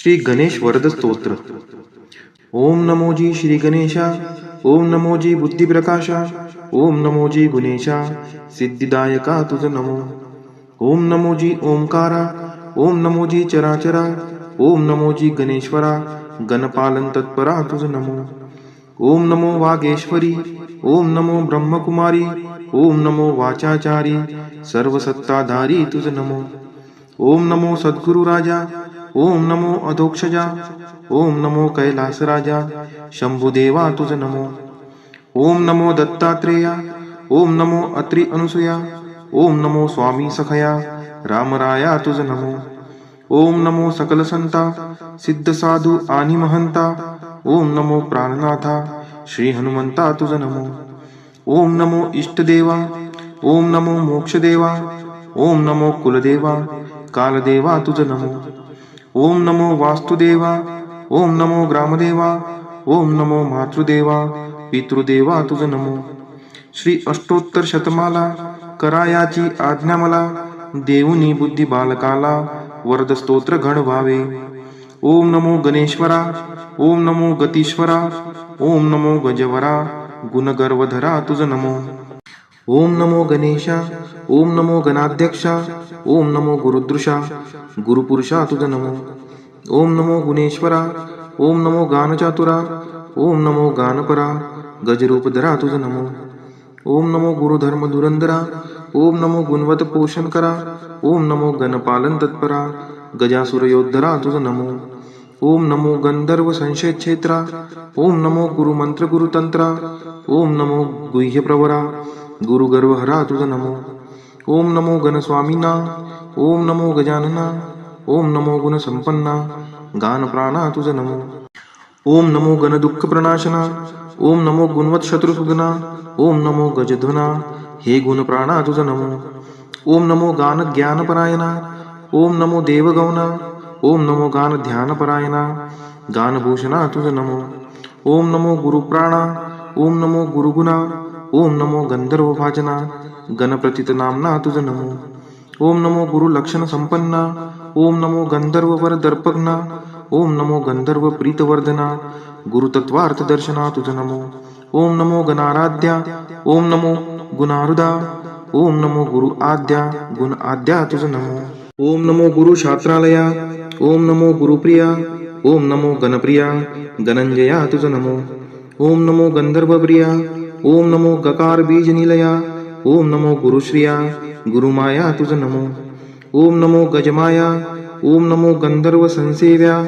श्री गणेश वरद स्तोत्र. ओम नमो जी श्री गणेशा. ओम नमो जी बुद्धिप्रकाशा. ओम नमो जी गुणेशा सिद्धिदायका तुझ नमो. ओम नमो जी ओंकारा. ओम नमो जी चराचरा. ओम नमो जी गणेश्वरा गणपालन तत्परा तुझ नमो. ओम नमो वागेश्वरी. ओम नमो ब्रह्मकुमारी. ओम नमो वाचाचारी सर्वसत्ताधारी तुझ नमो. ओम नमो सद्गुरु राजा. ओम नमो अधोक्षजा. ओम नमो कैलास राजा शंभुदेवा तुझ नमो. ओम नमो दत्तात्रेया. ओम नमो अत्रि अनुसुया. ओम नमो स्वामी सखया रामराया तुझ नमो. ओम नमो सकल संता सिद्ध साधू आणि महंता. ओम नमो प्राणनाथा श्री हनुमंता तुझ नमो. ओम नमो इष्टदेवा. ओम नमो मोक्षदेवा. ओम नमो कुलदेवा कालदेवा तुझ नमो. ओम नमो वास्तुदेवा. ओम नमो ग्रामदेवा. ओम नमो मातृदेवा पितृदेवा तुझ नमो. श्री अष्टोत्तर शतमाला करायाची आज्ञा मला. देऊनी बुद्धी बालकाला वरद स्तोत्र घड व्हावे. ओम नमो गणेश्वरा. ओम नमो गतीश्वरा. ओम नमो गजवरा गुणगर्वधरा तुझ नमो. ओम नमो गणेशा. ओम नमो गणाध्यक्षा. ओम नमो गुरुदृशा गुरुपुरुषा तुझ नमो. ओम नमो गुणेश्वरा. ओम नमो गानचातुरा. ओम नमो गानपरा गजरूपधरा तुझ नमो. ओम नमो गुरुधर्म धुरंधरा. ओम नमो गुणवत पोषण करा. ओम नमो गणपालन तत्परा गजासुर योद्धरा तुझ नमो. ओम नमो गंधर्व संशय क्षेत्रा. ओम नमो गुरुमंत्र गुरुतंत्रा. ओम नमो गुह्य प्रवरा गुरुगर्वहरा तुझ नमो. ओम नमो गणस्वामीना. ओम नमो गजानना. ओम नमो गुणसंपन्ना गानप्राणा तुझ नमो. ओम नमो गणदुःख प्रणाशना. ओम नमो गुणवत शत्रुसुदना. ओम नमो गजध्वना हे गुणप्राणा तुझ नमो. ओम नमो गान ज्ञानपरायणा. ओम नमो देवगौना. ओम नमो गान ध्यानपरायणा गानभूषणा तुझ नमो. ओम नमो गुरुप्राणा. ओम नमो गुरुगुणा. ओम नमो गंधर्व भाजना गणप्रतित नामना तुझ नमो. ओम नमो गुरु लक्षण संपन्ना. ओम नमो गंधर्व वर दर्पग्ना. ओम नमो गंधर्व प्रीतवर्धना गुरुतत्वार्थ दर्शना तुझ नमो. ओम नमो गणाराध्या. ओम नमो गुणारुदा. ओम नमो गुरु आद्या गुण आद्या तुझ नमो. ओम नमो गुरु शास्त्रालया. ओम नमो गुरुप्रिया. ओम नमो गणप्रिया गणंजया तुझ नमो. ओम नमो गंधर्वप्रिया. ओम नमो गकार बीज निलया. ओम नमो गुरुश्रिया गुरुमाया तुझ नमो. ओम नमो गजमाया. ओम नमो गंधर्व संसेव्या.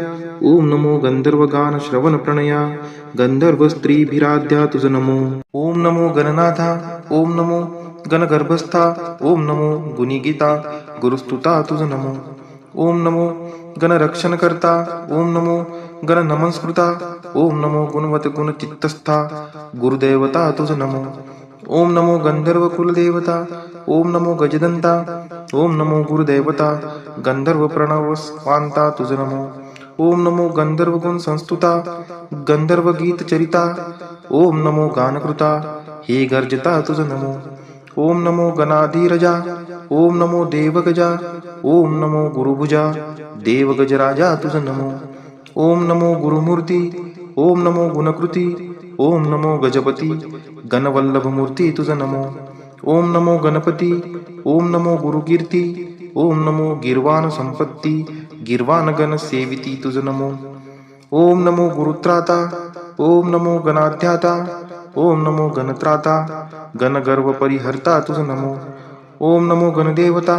ओम नमो गंधर्व गान श्रवण प्रणया गंधर्व स्त्रीभिराध्या तुझ नमो. ओम नमो गणनाथा. ओम नमो गणगर्भस्था. ओम नमो गुणिगीता गुरुस्तुता तुझ नमो. ओम नमो गणरक्षणकर्ता. ओम नमो गण नमस्कृता. ओम नमो गुणवत गुण चित्तस्था गुरुदेवता तुझ नमो. ओम नमो गंधर्व कुलदेवता. ओम नमो गजदंता. ओम नमो गुरुदेवता गंधर्व प्रणव स्वांता तुझ नमो. ओम नमो गंधर्व गुण संस्तुता गंधर्व गीत चरिता. ओम नमो गानकृता हे गर्जता तुझ नमो. ओम नमो गणाधीरजा. ओम नमो देवगजा. ओम नमो गुरुभुजा देवगजराजा तुझ नमो. ओम नमो गुरुमूर्ती. ओम नमो गुणकृती. ओम नमो गजपती गणवल्लभमूर्ती तुझ नमो. ओम नमो गणपती. ओम नमो गुरुकीर्ती. ओम नमो गिर्वाण संपत्ती गिर्वाण गण सेविती तुझ नमो. ओम नमो गुरुत्राता. ओम नमो गणाध्याता. ओम नमो गणत्राता गणगर्व परिहर्ता तुझ नमो. ओम नमो गणदेवता.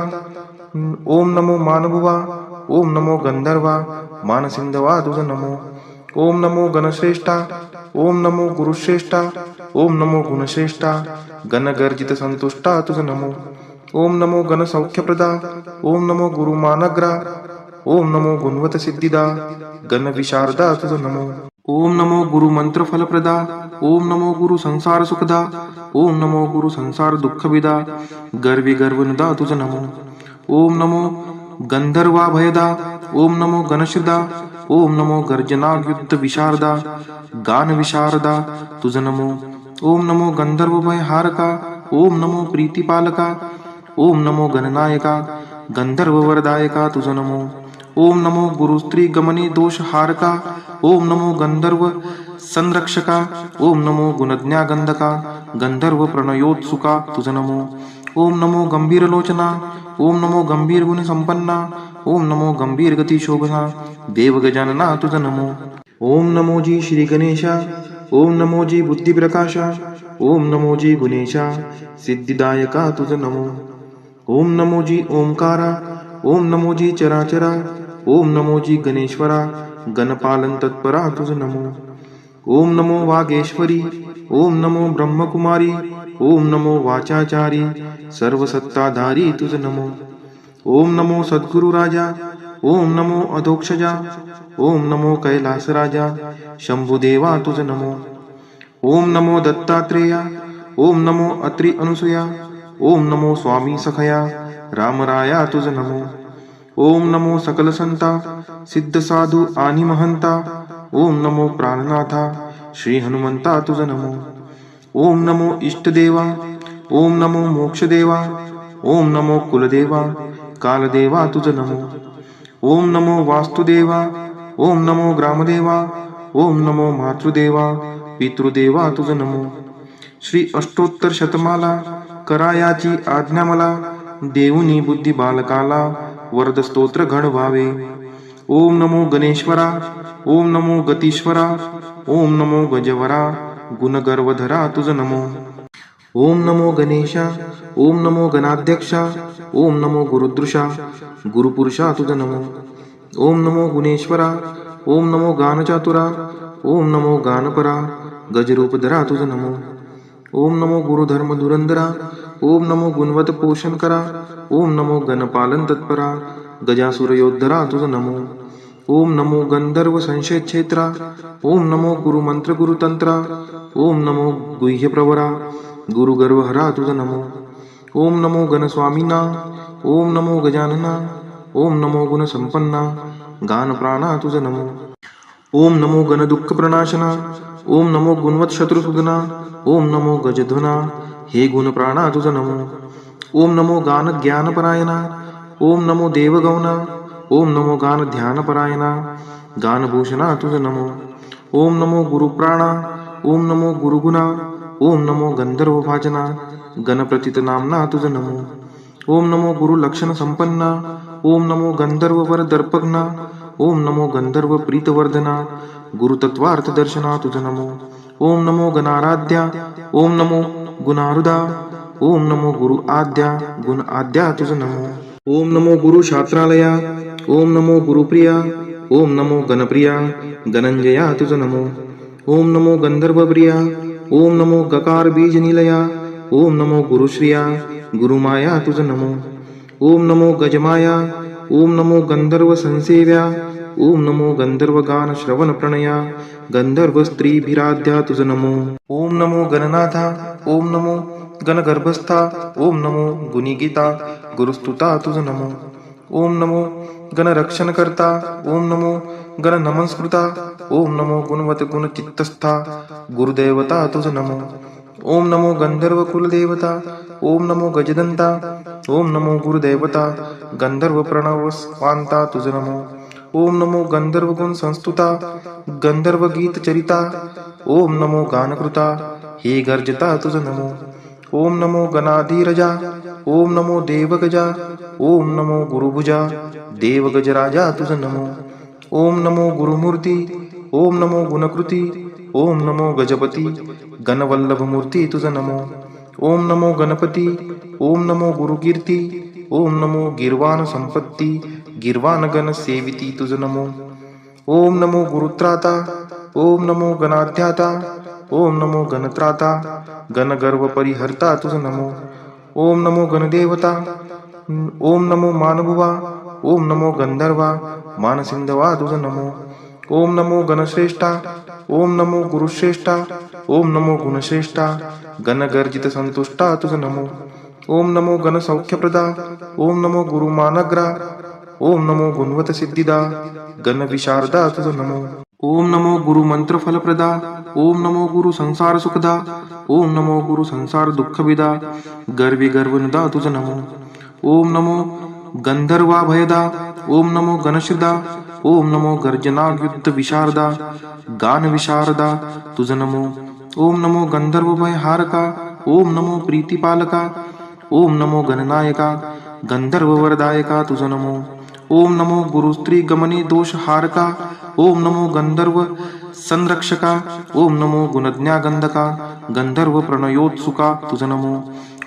ओम नमो मानभुवा. ओम नमो गंधर्वा मानसिंधवा तुझ नमो. ओम नमो गणश्रेष्ठा. ओम नमो गुरुश्रेष्ठा. ओम नमो गुणश्रेष्ठा गणगर्जित संतुष्टा तुझ नमो. ओम नमो गणसौख्यप्रदा. ओम नमो गुरुमानग्रा. ओम नमो गुणवत सिद्धिदा गणविशारदा तुझ नमो. ओम नमो गुरु मंत्र फलप्रदा. ओम नमो गुरु संसार सुखदा. ओम नमो गुरु संसार दुःखविदा गर्वी गर्वनुदा तुझ नमो. ओम नमो गंधर्वा भयदा. ओम नमो गणश्रदा. ओम नमो गर्जनायुक्त विशारदा गान विशारदा तुझ नमो. ओम नमो गंधर्व भयहारका. ओम नमो प्रीतिपालका. ओम नमो गणनायका गंधर्व वरदायका तुझ नमो. ओम नमो गुरुस्त्री गमने दोष हारका. ओम नमो गंधर्व संरक्षका. ओम नमो गुणज्ञा गंधका. गंधर्व प्रणयोत्सुका तुझ नमो. ओम नमो गंभीर लोचना. ओम नमो गंभीर गुण संपन्ना. ओम नमो गंभीर गती शोभना. देव गजानना तुझ नमो. ओम नमो जी श्री गणेशा. ओम नमो जी बुद्धी प्रकाशा. ओम नमो जी गुणेशा सिद्धिदायका तुझ नमो. ओम नमो जी ओंकारा. ओम नमो जी चराचरा. ओम नमो जी गणेश्वरा गणपालन तत्परा तुझ नमो. ओम नमो वागेश्वरी. ओम नमो ब्रह्मकुमारी. ओम नमो वाचाचारी सर्व सत्ताधारी तुझ नमो. ओम नमो सद्गुरु राजा. ओम नमो अधोक्षजा. ओम नमो कैलास राजा शंभुदेवा तुझ नमो. ओम नमो दत्तात्रेया. ओम नमो अत्रि अनुसुया. ओम नमो स्वामी सखया रामराया तुझ नमो. ओम नमो सकल संता सिद्ध साधू आणि महंता. ओम नमो प्राणनाथा श्री हनुमंता तुझ नमो. ओम नमो इष्टदेवा. ओम नमो मोक्षदेवा. ओम नमो कुलदेवा कालदेवा तुझ नमो. ओम नमो वास्तुदेवा. ओम नमो ग्रामदेवा. ओम नमो मातृदेवा पितृदेवा तुझ नमो. श्री अष्टोत्तर शतमाला करायाची आज्ञा मला. देऊनी बुद्धी बालकाला वरद स्तोत्र घड व्हावे. ओम नमो गणेश्वरा. ओम नमो गतीश्वरा. ओम नमो गजवरा गुणगर्वधरा तुझ नमो. ओम नमो गणेशा. ओम नमो गणाध्यक्षा. ओम नमो गुरुदृशा गुरुपुरुषा तुझ नमो. ओम नमो गुणेश्वरा. ओम नमो गानचातुरा. ओम नमो गानपरा गजरूपधरा तुझ नमो. ओम नमो गुरुधर्म धुरंधरा. ओम नमो गुणवत पोषण करा. ओम नमो गणपालन तत्परा गजासुर योद्धरा तुझ नमो. ओम नमो गंधर्व संशय क्षेत्रा. ओम नमो गुरुमंत्र गुरुतंत्रा. ओम नमो गुह्य प्रवरा गुरुगर्वहरा तुझ नमो. ओम नमो गणस्वामीना. ओम नमो गजानना. ओम नमो गुणसंपन्ना गानप्राणा तुझ नमो. ओम नमो गणदुःख प्रणाशना. ओम नमो गुणवत शत्रुसुदना. ओम नमो गजध्वना हे गुणप्राणा तुझ नमो. ओम नमो गान ज्ञानपरायणा. ओम नमो देवगौना. ओम नमो गान ध्यानपरायणा गानभूषणा तुझ नमो. ओम नमो गुरुप्राणा. ओम नमो गुरुगुणा. ओम नमो गंधर्व भाजना गणप्रतित नामना तुझ नमो. ओम नमो गुरु लक्षण संपन्ना. ओम नमो गंधर्व वर दर्पग्ना. ओम नमो गंधर्व प्रीतवर्धना गुरुतत्वार्थ दर्शना तुझ नमो. ओम नमो गणाराध्या. ओम नमो गुणारुदा. ओम नमो गुरु आद्या गुण आद्या तुझ नमो. ओम नमो गुरु शास्त्रालया. ओम नमो गुरुप्रिया. ओम नमो गणप्रिया गणंजया तुझ नमो. ओम नमो गंधर्वप्रिया. ओम नमो गकार बीज निलया. ओम नमो गुरुश्रिया गुरुमाया तुझ नमो. ओम नमो गजमाया. ओम नमो गंधर्व संसेव्या. ओम नमो गंधर्व गान श्रवण प्रणया गंधर्व स्त्रीभिराध्या तुझ नमो. ओम नमो गणनाथा. ओम नमो गणगर्भस्था. ओम नमो गुणिगीता गुरुस्तुता तुझ नमो. ओम नमो गणरक्षणकर्ता. ओम नमो गण नमस्कृता. ओम नमो गुणवत गुण चित्तस्था गुरुदेवता तुझ नमो. ओम नमो गंधर्व कुलदेवता. ओम नमो गजदंता. ओम नमो गुरुदेवता गंधर्व प्रणव स्वांता तुझ नमो. ओम नमो गंधर्व गुण संस्तुता गंधर्व गीत चरिता. ओम नमो गानकृता हे गर्जता तुझ नमो. ओम नमो गणाधीरजा. ओम नमो देवगजा. ओम नमो गुरुभुजा देवगजराजा तुझ नमो. ओम नमो गुरुमूर्ती. ओम नमो गुणकृती. ओम नमो गजपती गणवल्लभ मूर्ती तुझ नमो. ओम नमो गणपती. ओम नमो गुरुकीर्ती. ओम नमो गिर्वाण संपत्ती गिर्वाण गण सेविती तुझ नमो. ओम नमो गुरुत्राता. ओम नमो गणाध्याता. ओम नमो गणत्राता गणगर्व परिहर्ता तुझ नमो. ओम नमो गणदेवता. ओम नमो मानभुवा. ओम नमो गंधर्वा मानसिंधवा तुझ नमो. ओम नमो गणश्रेष्ठा. ओम नमो गुरुश्रेष्ठा. ओम नमो गुणश्रेष्ठा गणगर्जित संतुष्टा तुझ नमो. ओम नमो गणसौख्यप्रदा. ओम नमो गुरुमानग्रा. ओम नमो गुणवत सिद्धिदा गणविशारदा तुझ नमो. ओम नमो गुरु मंत्र फलप्रदा. ओम नमो गुरु संसार सुखदा. ओम नमो गुरु संसार दुःखविदा गर्वी गर्वनुदा तुझ नमो. ओम नमो गंधर्वाभयदा ओम नमो गणश्रदा ओम नमो गर्जनायुद्ध विशारदा गान विशारदा तुझ नमो ओम नमो गंधर्वभयहारका ओम नमो प्रीतिपालका ओम नमो गणनायका गंधर्ववरदायका तुझ नमो ओम नमो गुरुस्त्री गमने दोषहारका ओम नमो गंधर्व संरक्षका ओम नमो गुणज्ञागंधका गंधर्व प्रणयोत्सुका तुझ नमो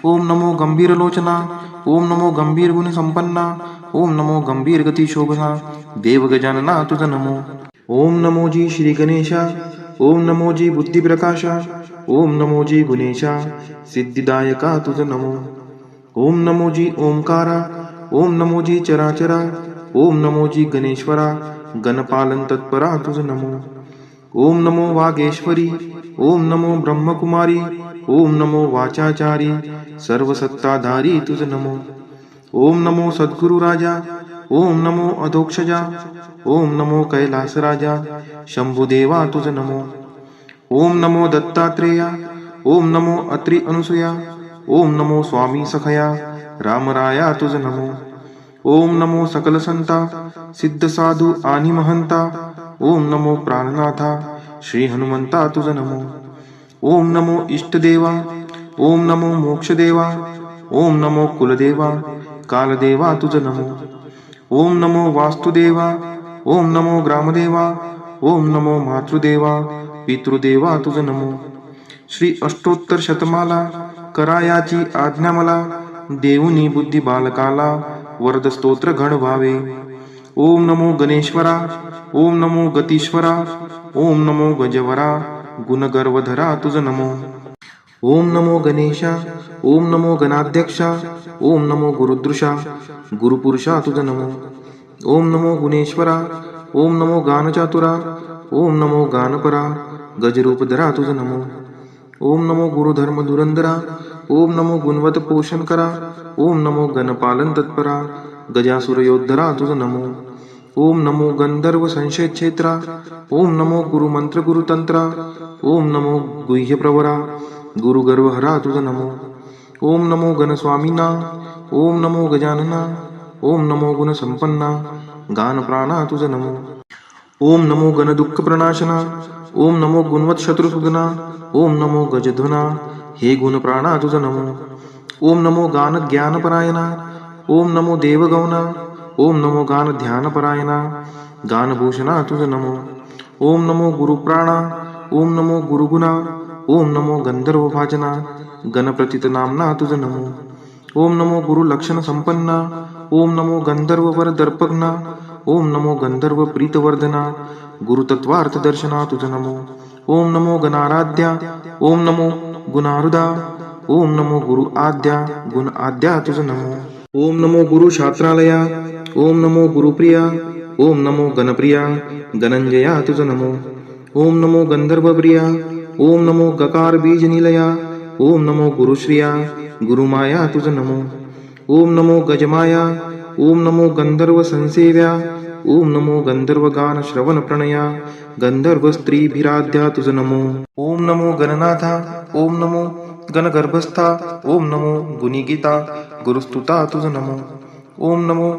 ओम नमो गंभीर लोचना ओम नमो गंभीर गुण संपन्ना ओम नमो गंभीर गती शोभना देव गजानना तुझ नमो ओम नमो जी श्री गणेशा ओम नमो जी बुद्धी प्रकाशा ओम नमो जी गुणेशा सिद्धिदायका तुझ नमो ओम नमो जी ओंकारा ओम नमो जी चराचरा ओम नमो जी गणेश्वरा गणपालन तत्परा तुझ नमो ओम नमो वागेश्वरी ओम नमो ब्रह्मकुमारी ओम नमो वाचाचारी सर्वसत्ताधारी तुझ नमो ओम नमो सद्गुरु राजा ओम नमो अधोक्षजा ओम नमो कैलास राजा शंभुदेवा तुझ नमो ओम नमो दत्तात्रेया ओम नमो अत्रि अनुसुया ओम नमो स्वामी सखया रामराया तुझ नमो ओम नमो सकल संता सिद्ध साधू आणि महंता ओम नमो प्राणनाथा श्री हनुमंता तुझ नमो ओम नमो इष्टदेवा ओम नमो मोक्षदेवा ओम नमो कुलदेवा कालदेवा तुझ नमो ओम नमो वास्तुदेवा ओम नमो ग्रामदेवा ओम नमो मातृदेवा पितृदेवा तुझ नमो श्री अष्टोत्तर शतमाला करायाची आज्ञा मला देऊनी बुद्धी बालकाला वरद स्तोत्र घड व्हावे ओम नमो गणेश्वरा ओम नमो गतीश्वरा ओम नमो गजवरा गुणगर्वधरा तुझ नमो ओम नमो गणेशा ओम नमो गणाध्यक्षा ओम नमो गुरुदृशा गुरुपुरुषा तुझ नमो ओम नमो गुणेश्वरा ओम नमो गानचातुरा ओम नमो गानपरा गजरूपधरा तुझ नमो ओम नमो गुरुधर्म धुरंधरा ओम नमो गुणवत पोषण करा ओम नमो गणपालन तत्परा गजासुर योद्धरा तुझ नमो ओम नमो गंधर्व संशय क्षेत्रा ओम नमो गुरुमंत्र गुरुतंत्रा ओम नमो गुह्य प्रवरा गुरुगर्वहरा तुझ नमो ओम नमो गणस्वामीना ओम नमो गजानना ओम नमो गुणसंपन्ना गानप्राणा तुझ नमो ओम नमो गणदुःख प्रणाशना ओम नमो गुणवत शत्रुसुदना ओम नमो गजध्वना हे गुणप्राणा तुझ नमो ओम नमो गान ज्ञानपरायणा ओम नमो देवगौना ओम नमो गान ध्यानपरायणा गानभूषणा तुझ नमो ओम नमो गुरुप्राणा ओम नमो गुरुगुणा ओम नमो गंधर्व भाजना गणप्रतित नामना तुझ नमो ओम नमो गुरु लक्षण संपन्ना ओम नमो गंधर्व वर दर्पग्ना ओम नमो गंधर्व प्रीतवर्धना गुरुतत्वार्थ दर्शना तुझ नमो ओम नमो गणाराध्या ओम नमो गुणारुदा ओम नमो गुरु आद्या गुण आद्या तुझ नमो ओम नमो गुरु शास्त्रालया ओम नमो गुरुप्रिया ओम नमो गणप्रिया गणंजया तुझ नमो ओम नमो गंधर्वप्रिया ओम नमो गकार बीज निलया ओम नमो गुरुश्रिया गुरुमाया तुझ नमो ओम नमो गजमाया ओम नमो गंधर्व संसेव्या ओम नमो गंधर्व गान श्रवण प्रणया गंधर्व स्त्रीभिराध्या तुझ नमो ओम नमो गणनाथा ओम नमो गणगर्भस्था ओम नमो गुणिगीता गुरुस्तुता तुझ नमो ओम नमो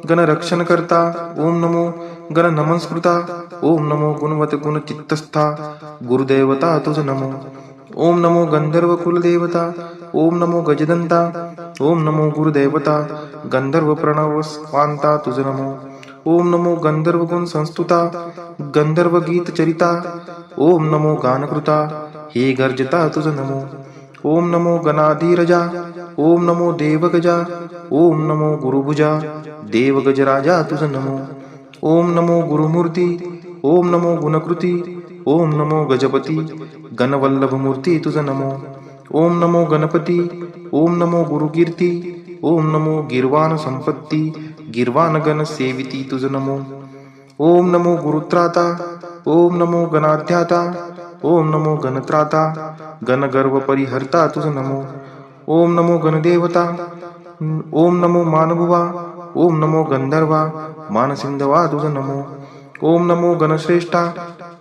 गणरक्षणकर्ता ओम नमो गण नमस्कृता ओम नमो गुणवत गुण चित्तस्था गुरुदेवता तुझ नमो ओम नमो गंधर्व कुलदेवता ओम नमो गजदंता ओम नमो गुरुदेवता गंधर्व प्रणव स्वांता तुझ नमो ओम नमो गंधर्व गुण संस्तुता गंधर्व गीत चरिता ओम नमो गानकृता हे गर्जता तुझ नमो ओम नमो गणाधीरजा ओम नमो देवगजा ओम नमो गुरुभुजा देवगजराजा तुझ नमो ओम नमो गुरुमूर्ती ओम नमो गुणकृती ओम नमो गजपती गणवल्लभ मूर्ती तुझ नमो ओम नमो गणपती ओम नमो गुरुकीर्ती ओम नमो गिर्वाण संपत्ती गिर्वाण गण सेविती तुझ नमो ओम नमो गुरुत्राता ओम नमो गणाध्याता ओम नमो गणत्राता गणगर्व परिहर्ता तुझ नमो ओम नमो गणदेवता ओम नमो मानभुवा ओम नमो गंधर्वा मानसिंधवा तुझ नमो ओम नमो गणश्रेष्ठा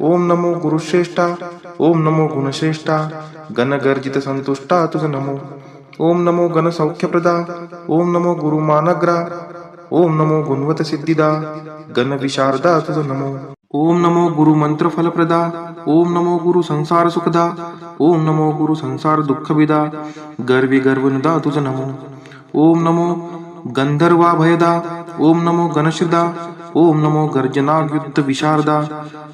ओम नमो गुरुश्रेष्ठा ओम नमो गुणश्रेष्ठा गणगर्जित संतुष्टा तुझ नमो ओम नमो गणसौख्यप्रदा ओम नमो गुरुमानग्रा ओम नमो गुणवत सिद्धिदा गण विशारदा तुझ नमो. ओम नमो गुरु मंत्र फलप्रदा. ओम नमो गुरु संसार सुखदा. ओम नमो गुरु संसार दुःखविदा गर्वी गर्वनुदा तुझ नमो. ओम नमो गंधर्वा भयदा. ओम नमो गणश्रदा. ओम नमो गर्जनायुद्ध विशारदा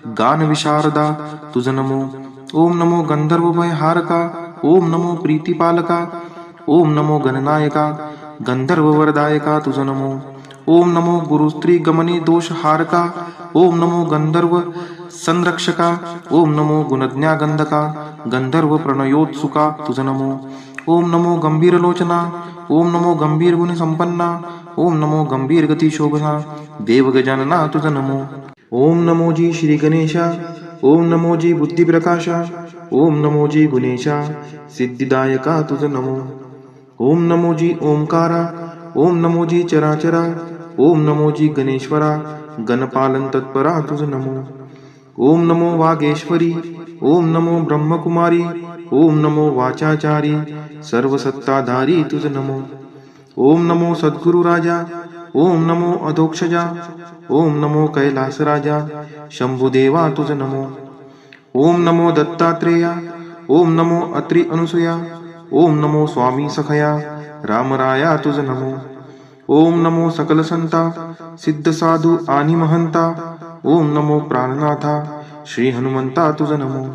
गान विशारदा तुझ नमो. ओम नमो गंधर्व भयहारका. ओम नमो प्रीतिपालका. ओम नमो गणनायका गंधर्व वरदायका तुझ नमो. ओम नमो गुरु स्त्री गमने दोषहारका. ओम नमो गंधर्व संरक्षका. ओम नमो गुणज्ञा गंधका गंधर्व प्रणयोत्सुका तुझ नमो. ओम नमो गंभीर लोचना. ओम नमो गंभीर गुण संपन्ना. ओम नमो गंभीर गती शोभना देव गजानना तुझ नमो. ओम नमो जी श्री गणेशा. ओम नमो जी बुद्धी प्रकाशा. ओम नमो जी गुणेशा सिद्धिदायका तुझ नमो. ओम नमो जी ओंकारा. ओम नमो जी चराचरा. ओम नमो जी गणेश्वरा गणपालन तत्परा तुझ नमो. ओम नमो वागेश्वरी. ओम नमो ब्रह्मकुमारी. ओम नमो वाचाचारी सर्व सत्ताधारी तुझ नमो. ओम नमो सद्गुरु राजा. ओम नमो अधोक्षजा. ओम नमो कैलास राजा शंभुदेवा तुझ नमो. ओम नमो दत्तात्रेया. ओम नमो अत्रि अनुसुया. ओम नमो स्वामी सखया रामराया तुझ नमो. ओम नमो सकल संता सिद्ध साधू आणि महंता. ओम नमो प्राणनाथा श्री हनुमंता तुझ नमो.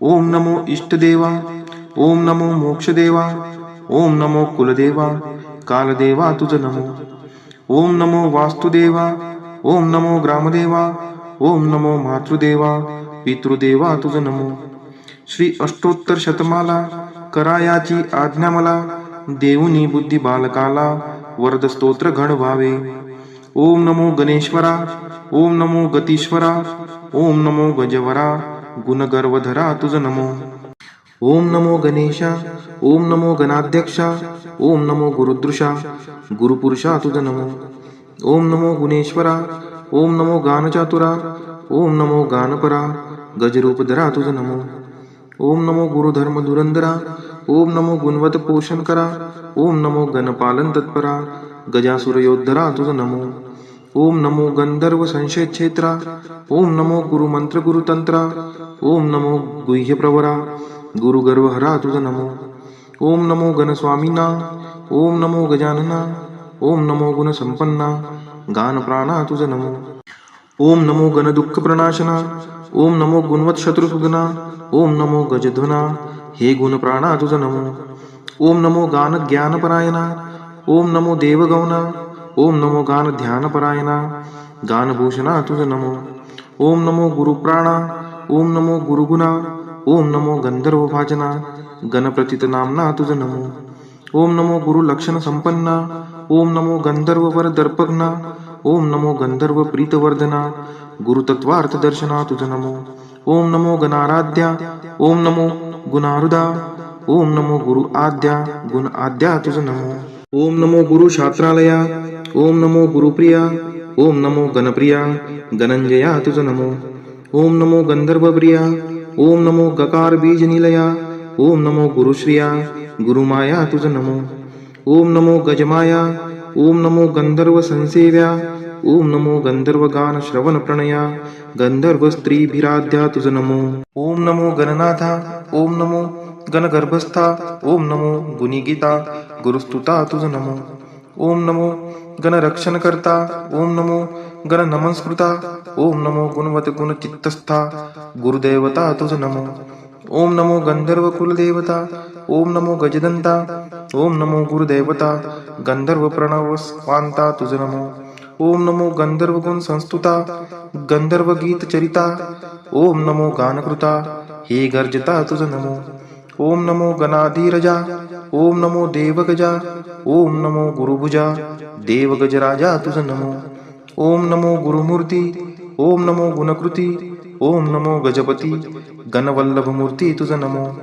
ओम नमो इष्टदेवा. ओम नमो मोक्षदेवा. ओम नमो कुलदेवा कालदेवा तुझ नमो. ओम नमो वास्तुदेवा. ओम नमो ग्रामदेवा. ओम नमो मातृदेवा पितृदेवा तुझ नमो. श्री अष्टोत्तर शतमाला करायाची आज्ञा मला. देऊनी बुद्धी बालकाला वरद स्तोत्र घड व्हावे. ओम नमो गणेश्वरा. ओम नमो गतीश्वरा. ओम नमो गजवरा गुणगर्वधरा तुझ नमो. ओम नमो गणेशा. ओम नमो गणाध्यक्षा. ओम नमो गुरुदृशा गुरुपुरुषा तुझ नमो. ओम नमो गुणेश्वरा. ओम नमो गानचातुरा. ओम नमो गानपरा गजरूपधरा तुझ नमो. ओम नमो गुरुधर्म धुरंधरा. ओम नमो गुणवत पोषण करा. ओम नमो गणपालन तत्परा गजासुर योद्धरा तुझ नमो. ओम नमो गंधर्व संशय क्षेत्रा. ओम नमो गुरु मंत्र गुरु तंत्रा. ओम नमो गुह्य प्रवरा गुरु गर्वहरा तुझ नमो. ओम नमो गणस्वामीना. ओम नमो गजानना. ओम नमो गुण संपन्ना गान प्राणा तुझ नमो. ओम नमो गण दुःख प्रणाशना. ओम नमो गुणवत शत्रुसुदना. ओम नमो गजध्वना हे गुण प्राणा तुझ नमो. ओम नमो गान ज्ञान परायणा. ओम नमो देवगौना. ओम नमो गान ध्यान परायणा गानभूषणा तुझ नमो. ओम नमो गुरुप्राणा. ओम नमो गुरुगुणा. ओम नमो गंधर्व भाजना गणप्रतित नामना तुझ नमो. ओम नमो गुरु लक्षण संपन्ना. ओम नमो गंधर्व वर दर्पग्ना. ओम नमो गंधर्व प्रीतवर्धना गुरुतत्वार्थ दर्शना तुझ नमो. ओम नमो गणाराध्या. ओम नमो गुणारुदा. ओम नमो गुरु आद्या गुण आद्या तुझ नमो. ओम नमो गुरु शास्त्रालया. ओम नमो गुरुप्रिया. ओम नमो गणप्रिया गणंजया तुझ नमो. ओम नमो गंधर्वप्रिया. ओम नमो गकार बीज निलया. ओम नमो गुरुश्रिया गुरुमाया तुझ नमो. ओम नमो गजमाया. ओम नमो गंधर्व संसेव्या. ओम नमो गंधर्व गान श्रवण प्रणया गंधर्व स्त्रीभिराध्या तुझ नमो. ओम नमो गणनाथा. ओम नमो गणगर्भस्था. ओम नमो गुणिगीता गुरुस्तुता तुझ नमो. ओम नमो गणरक्षणकर्ता. ओम नमो गण नमस्कृता. ओम नमो गुणवत गुण चित्तस्था गुरुदेवता तुझ नमो. ओम नमो गंधर्व कुलदेवता. ओम नमो गजदंता. ओम नमो गुरुदेवता गंधर्व प्रणव स्वांता तुझ नमो. ओम नमो गंधर्व गुण संस्तुता गंधर्व गीत चरिता. ओम नमो गानकृता हे गर्जता तुझ नमो. ओम नमो गणाधीरजा. ओम नमो देवगजा. ओम नमो गुरुभुजा देवगजराजा तुझ नमो. ओम नमो गुरुमूर्ती. ओम नमो गुणकृती. ओम नमो गजपती गणवल्लभ मूर्ती तुझ नमो.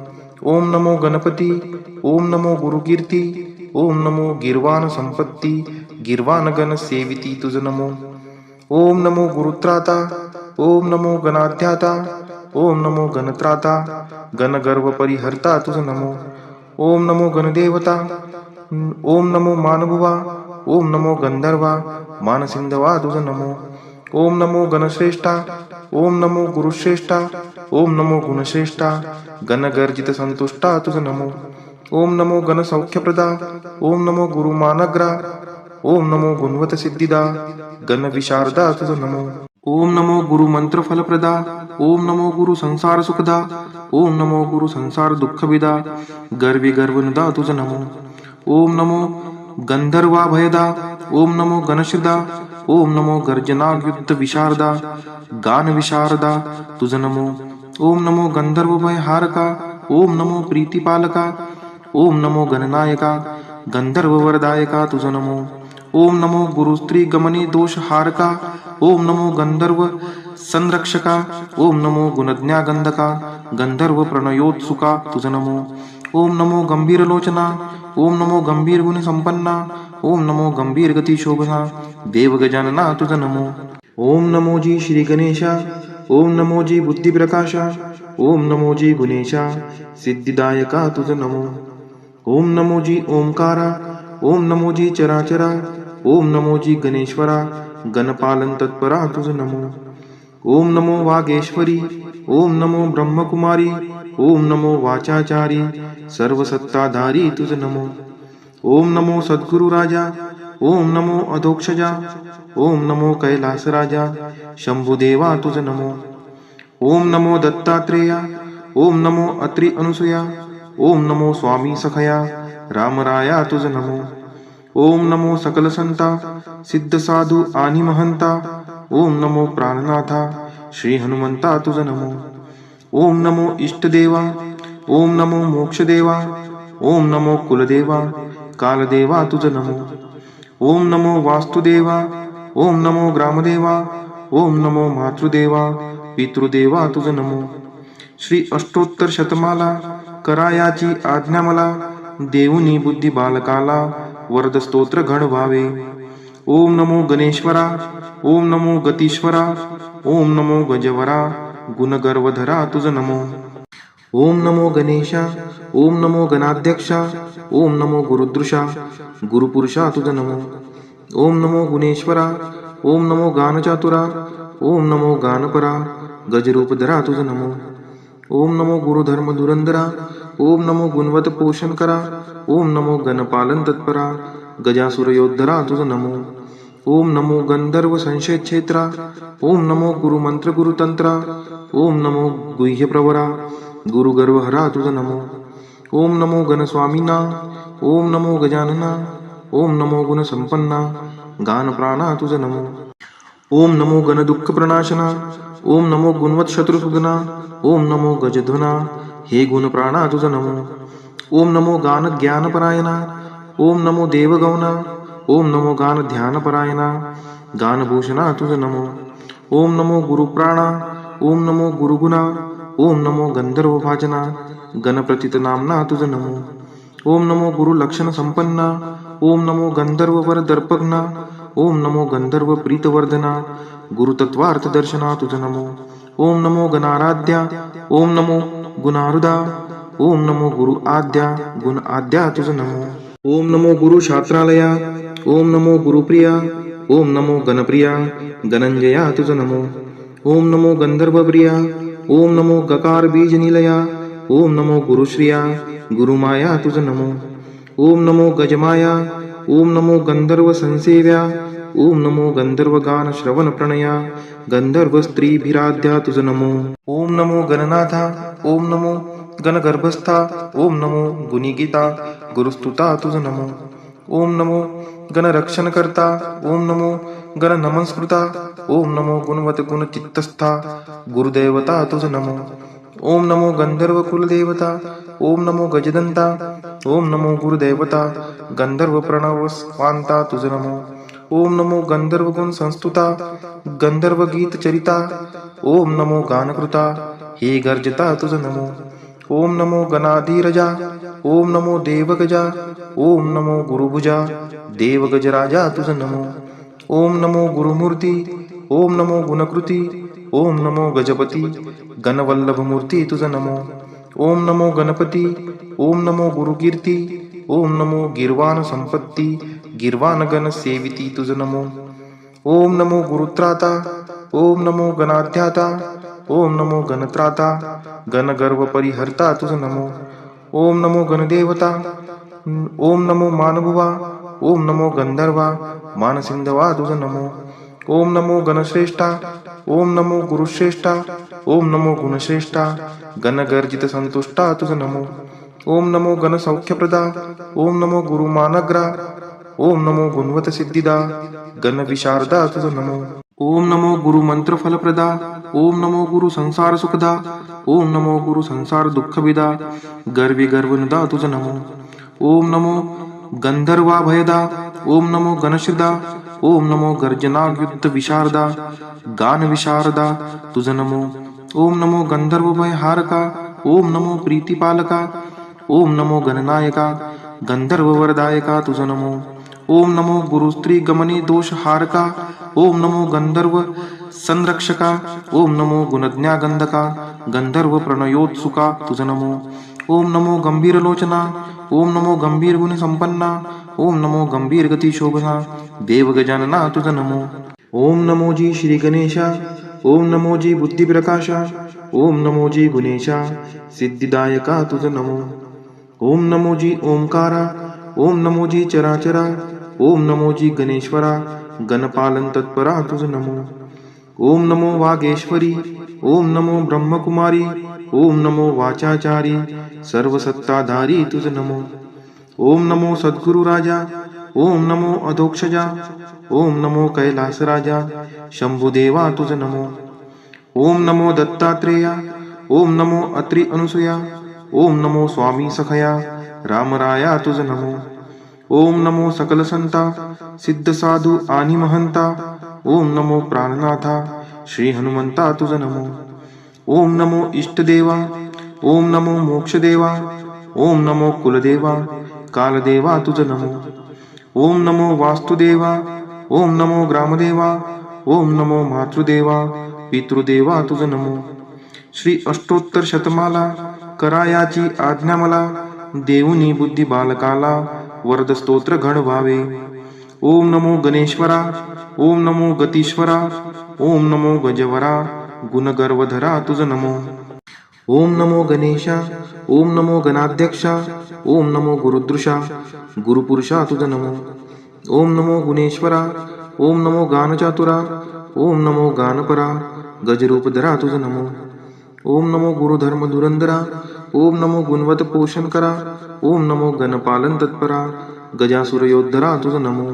ओम नमो गणपती. ओम नमो गुरुकीर्ती. ओम नमो गिर्वाण संपत्ती गिर्वाण गण सेविती तुझ नमो. ओम नमो गुरुत्राता. ओम नमो गणाध्याता. ओम नमो गणत्राता गणगर्व परिहर्ता तुझ नमो. ओम नमो गणदेवता. ओम नमो मानभुवा. ओम नमो गंधर्वा मानसिंधवा तुझ नमो. ओम नमो गणश्रेष्ठा. ओम नमो गुरुश्रेष्ठा. ओम नमो गुणश्रेष्ठा. गणगर्जित संतुष्टा तुझ नमो. ओम नमो गणसौख्यप्रदा. ओम नमो गुरुमानग्रा. ओम नमो गुणवत सिद्धिदा. गणविशारदा तुझ नमो. ओम नमो गुरु मंत्र फलप्रदा. ओम नमो गुरु संसार सुखदा. ओम नमो गुरु संसार दुःखविदा. गर्वी गर्वनुदा तुझ नमो. ओम नमो गंधर्वा भयदा. ओम नमो गणश्रदा. ओम नमो गर्जनायुक्त विशारदा. गान विशारदा तुझ नमो. ओम नमो गंधर्व भयहारका. ओम नमो प्रीतिपालका. ओम नमो गणनायका. गंधर्व वरदायका तुझ नमो. ओम नमो गुरु स्त्री गमने दोषहारका. ओम नमो गंधर्व संरक्षका. ओम नमो गुणज्ञा गंधका. गंधर्व प्रणयोत्सुका तुझ नमो. ओम नमो गंभीर लोचना. ओम नमो गंभीर गुण संपन्ना. ओम नमो गंभीर गती शोभना. देव गजानना तुझ नमो. ओम नमो जी श्री गणेशा. ओम नमो जी बुद्धी प्रकाशा. ओम नमो जी गुणेशा सिद्धिदायका तुझ नमो. ओम नमो जी ओंकारा. ओम नमो जी चराचरा. ओम नमो जी गणेश्वरा. गणपालन तत्परा तुझ नमो. ओम नमो वागेश्वरी. ओम नमो ब्रह्मकुमारी. ओम नमो वाचाचारी. सर्व सत्ताधारी तुझ नमो. ओम नमो सद्गुरु राजा. ओम नमो अधोक्षजा. ओम नमो कैलास राजा. शंभुदेवा तुझ नमो. ओम नमो दत्तात्रेया. ओम नमो अत्रि अनुसुया. ओम नमो स्वामी सखया. रामराया तुझ नमो. ओम नमो सकल संता. सिद्ध साधू आणि महंता. ओम नमो प्राणनाथा. श्री हनुमंता तुझ नमो. ओम नमो इष्टदेवा. ओम नमो मोक्षदेवा. ओम नमो कुलदेवा. कालदेवा तुझ नमो. ओम नमो वास्तुदेवा. ओम नमो ग्रामदेवा. ओम नमो मातृदेवा. पितृदेवा तुझ नमो. श्री अष्टोत्तर शतमाला करायाची आज्ञा मला. देऊनी बुद्धी बालकाला वरद स्तोत्र घडवावे. ओम नमो गणेश्वरा. ओम नमो गतीश्वरा. ओम नमो गजवरा. गुणगर्वधरा तुझ नमो. ओम नमो गणेशा. ओम नमो गणाध्यक्षा. ओम नमो गुरुदृशा. गुरुपुरुषा तुझ नमो. ओम नमो गुणेश्वरा. ओम नमो गानचातुरा. ओम नमो गानपरा. गजरूपधरा तुझ नमो. ओम नमो गुरुधर्म धुरंधरा. ओम नमो गुणवत पोषण करा. ओम नमो गणपालन तत्परा. गजासुर योद्धरा तुझ नमो. ओम नमो गंधर्व संशय क्षेत्रा. ओम नमो गुरुमंत्र गुरुतंत्रा. ओम नमो गुह्य प्रवरा. गुरुगर्वहरा तुझ नमो. ओम नमो गणस्वामीना. ओम नमो गजानना. ओम नमो गुणसंपन्ना. गानप्राणा तुझ नमो. ओम नमो गणदुःख प्रणाशना. ओम नमो गुणवत शत्रुसुदना. ओम नमो गजध्वना. हे गुणप्राणा तुझ नमो. ओम नमो गान ज्ञानपरायणा. ओम नमो देवगौना. ओम नमो गान ध्यानपरायणा. गानभूषणा तुझ नमो. ओम नमो गुरुप्राणा. ओम नमो गुरुगुणा. ओम नमो गंधर्व भाजना. गणप्रतित नामना तुझ नमो. ओम नमो गुरु लक्षण संपन्ना. ओम नमो गंधर्व वर दर्पग्ना. ओम नमो गंधर्व प्रीतवर्धना. गुरुतत्वार्थ दर्शना तुझ नमो. ओम नमो गणाराध्या. ओम नमो गुणारुदा. ओम नमो गुरु आद्या. गुण आद्या तुझ नमो. ओम नमो गुरु शास्त्रालया. ओम नमो गुरुप्रिया. ओम नमो गणप्रिया. गणंजया तुझ नमो. ओम नमो गंधर्वप्रिया. ओम नमो गकार बीज निलया. ओम नमो गुरुश्रिया. गुरुमाया तुझ नमो. ओम नमो गजमाया. ओम नमो गंधर्व संसेव्या. ओम नमो गंधर्व गान श्रवण प्रणया. गंधर्व स्त्रीभिराध्या तुझ नमो. ओम नमो गणनाथा. ओम नमो गणगर्भस्था. ओम नमो गुणिगीता. गुरुस्तुता तुझ नमो. ओम नमो गणरक्षणकर्ता. ओम नमो गण नमस्कृता. ओम नमो गुणवत गुण चित्तस्था. गुरुदेवता तुझ नमो. ओम नमो गंधर्व कुलदेवता. ओम नमो गजदंता. ओम नमो गुरुदेवता. गंधर्व प्रणव स्वांता तुझ नमो. ओम नमो गंधर्व गुण संस्तुता. गंधर्व गीत चरिता. ओम नमो गानकृता. हे गर्जता तुझ नमो. ओम नमो गणाधीरजा. ओम नमो देवगजा. ओम नमो गुरुभुजा. देवगजराजा तुझ नमो. ओम नमो गुरुमूर्ती. ओम नमो गुणकृती. ओम नमो गजपती. गणवल्लभ मूर्ती तुझ नमो. ओम नमो गणपती. ओम नमो गुरुकीर्ती. ओम नमो गिर्वाण संपत्ती गिर्वाण गण सेविती तुझ नमो. ओम नमो गुरुत्राता ओम नमो गणाध्याता ओम नमो गणत्राता गण गर्व परिहर्ता तुझ नमो. ओम नमो गणदेवता ओम नमो मानभुवा ओम नमो गंधर्वा मानसिंधवा तुझ नमो. ओम नमो गणश्रेष्ठा ओम नमो गुरुश्रेष्ठा ओम नमो गुणश्रेष्ठा गणगर्जित संतुष्टा तुझ नमो. ओम नमो गणसौख्यप्रदा ओम नमो गुरुमानग्रा ओम नमो गुणवत सिद्धिदा गण विशारदा तुझ नमो. ओम नमो गुरु मंत्र फलप्रदा ओम नमो गुरु संसार सुखदा ओम नमो गुरु संसार दुःखविदा गर्वी गर्वनुदा तुझ नमो. ओम नमो गंधर्वा भयदा ओम नमो गणश्रदा ओम नमो गर्जनायुक्त विशारदा गान विशारदा तुझ नमो. ओम नमो गंधर्व भयहारका ओम नमो प्रीतिपालका ओम नमो गणनायका गंधर्व वरदायका तुझ नमो. ओम नमो गुरुस्त्री गमने दोषहारका ओम नमो गंधर्व संरक्षका ओम नमो गुणज्ञा गंधका गंधर्व प्रणयोत्सुका तुझ नमो. ओम नमो गंभीर लोचना ओम नमो गंभीर गुण संपन्ना ओम नमो गंभीर गती शोभना देव गजानना तुझ नमो. ओम नमो जी श्री गणेशा ओम नमो जी बुद्धी प्रकाशा ओम नमो जी गुणेशा सिद्धिदायका तुझ नमो. ओम नमो जी ओंकारा ओम नमो जी चराचरा ओम नमो जी गणेश्वरा गणपालन तत्परा तुझ नमो. ओम नमो वागेश्वरी ओम नमो ब्रह्मकुमारी ओम नमो वाचाचारी सर्व सत्ताधारी तुझ नमो. ओम नमो सद्गुरु राजा ओम नमो अधोक्षजा ओम नमो कैलास राजा शंभुदेवा तुझ नमो. ओम नमो दत्तात्रेया ओम नमो अत्रि अनुसुया ओम नमो स्वामी सखया रामराया तुझ नमो. ओम नमो सकल संता सिद्ध साधू आणि महंता ओम नमो प्राणनाथा श्री हनुमंता तुझ नमो. ओम नमो इष्टदेवा ओम नमो मोक्षदेवा ओम नमो कुलदेवा कालदेवा तुझ नमो. ओम नमो वास्तुदेवा ओम नमो ग्रामदेवा ओम नमो मातृदेवा पितृदेवा तुझ नमो. श्री अष्टोत्तर शतमाला करायाची आज्ञा मला देऊनी बुद्धी बालकाला वरद स्तोत्र घड व्हावे. ओम नमो गणेश्वरा ओम नमो गतीश्वरा ओम नमो गजवरा गुणगर्वधरा तुझ नमो. ओम नमो गणेशा ओम नमो गणाध्यक्षा ओम नमो गुरुदृशा गुरुपुरुषा तुझ नमो. ओम नमो गुणेश्वरा ओम नमो गानचातुरा ओम नमो गानपरा गजरूपधरा तुझ नमो. ओम नमो गुरुधर्म धुरंधरा ओम नमो गुणवत पोषण करा ओम नमो गणपालन तत्परा गजासुर योद्धरा तुझ नमो.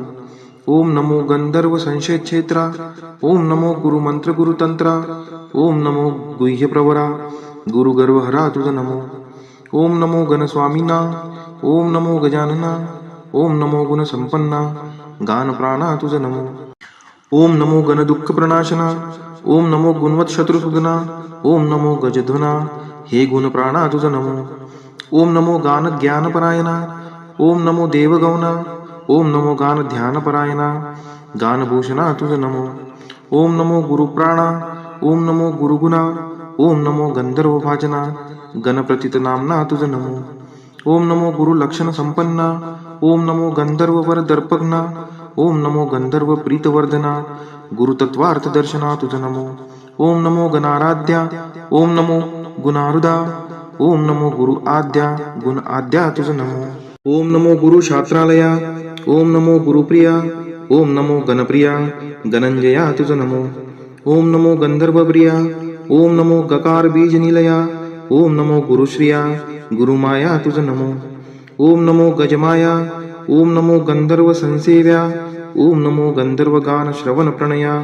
ओम नमो गंधर्व संशय क्षेत्रा ओम नमो गुरुमंत्र गुरुतंत्रा ओम नमो गुह्य प्रवरा गुरुगर्वहरा तुझ नमो. ओम नमो गणस्वामीना ओम नमो गजानना ओम नमो गुणसंपन्ना गानप्राणा तुझ नमो. ओम नमो गणदुःख प्रणाशना ओम नमो गुणवत शत्रुसुदना ओम नमो गजध्वना हे गुणप्राणा तुझ नमो. ओम नमो गान ज्ञानपरायणा ओम नमो देवगौना ओम नमो गान ध्यानपरायणा गानभूषणा तुझ नमो. ओम नमो गुरुप्राणा ओम नमो गुरुगुणा ओम नमो गंधर्व भाजना गणप्रतित नामना तुझ नमो. ओम नमो गुरुलक्षण संपन्ना ओम नमो गंधर्व वर दर्पग्ना ओम नमो गंधर्व प्रीतवर्धना गुरुतत्वार्थ दर्शना तुझ नमो. ओम नमो गणाराध्या ओम नमो गुणारुदा ओम नमो गुरु आद्या गुण आद्या तुझ नमो. ओम नमो गुरु शास्त्रालया ओम नमो गुरुप्रिया ओम नमो गणप्रिया गणंजया तुझ नमो. ओम नमो गंधर्वप्रिया ओम नमो गकार बीज निलया ओम नमो गुरुश्रिया गुरुमाया तुझ नमो. ओम नमो गजमाया ओम नमो गंधर्व संसेव्या ओम नमो गंधर्व गान श्रवण प्रणया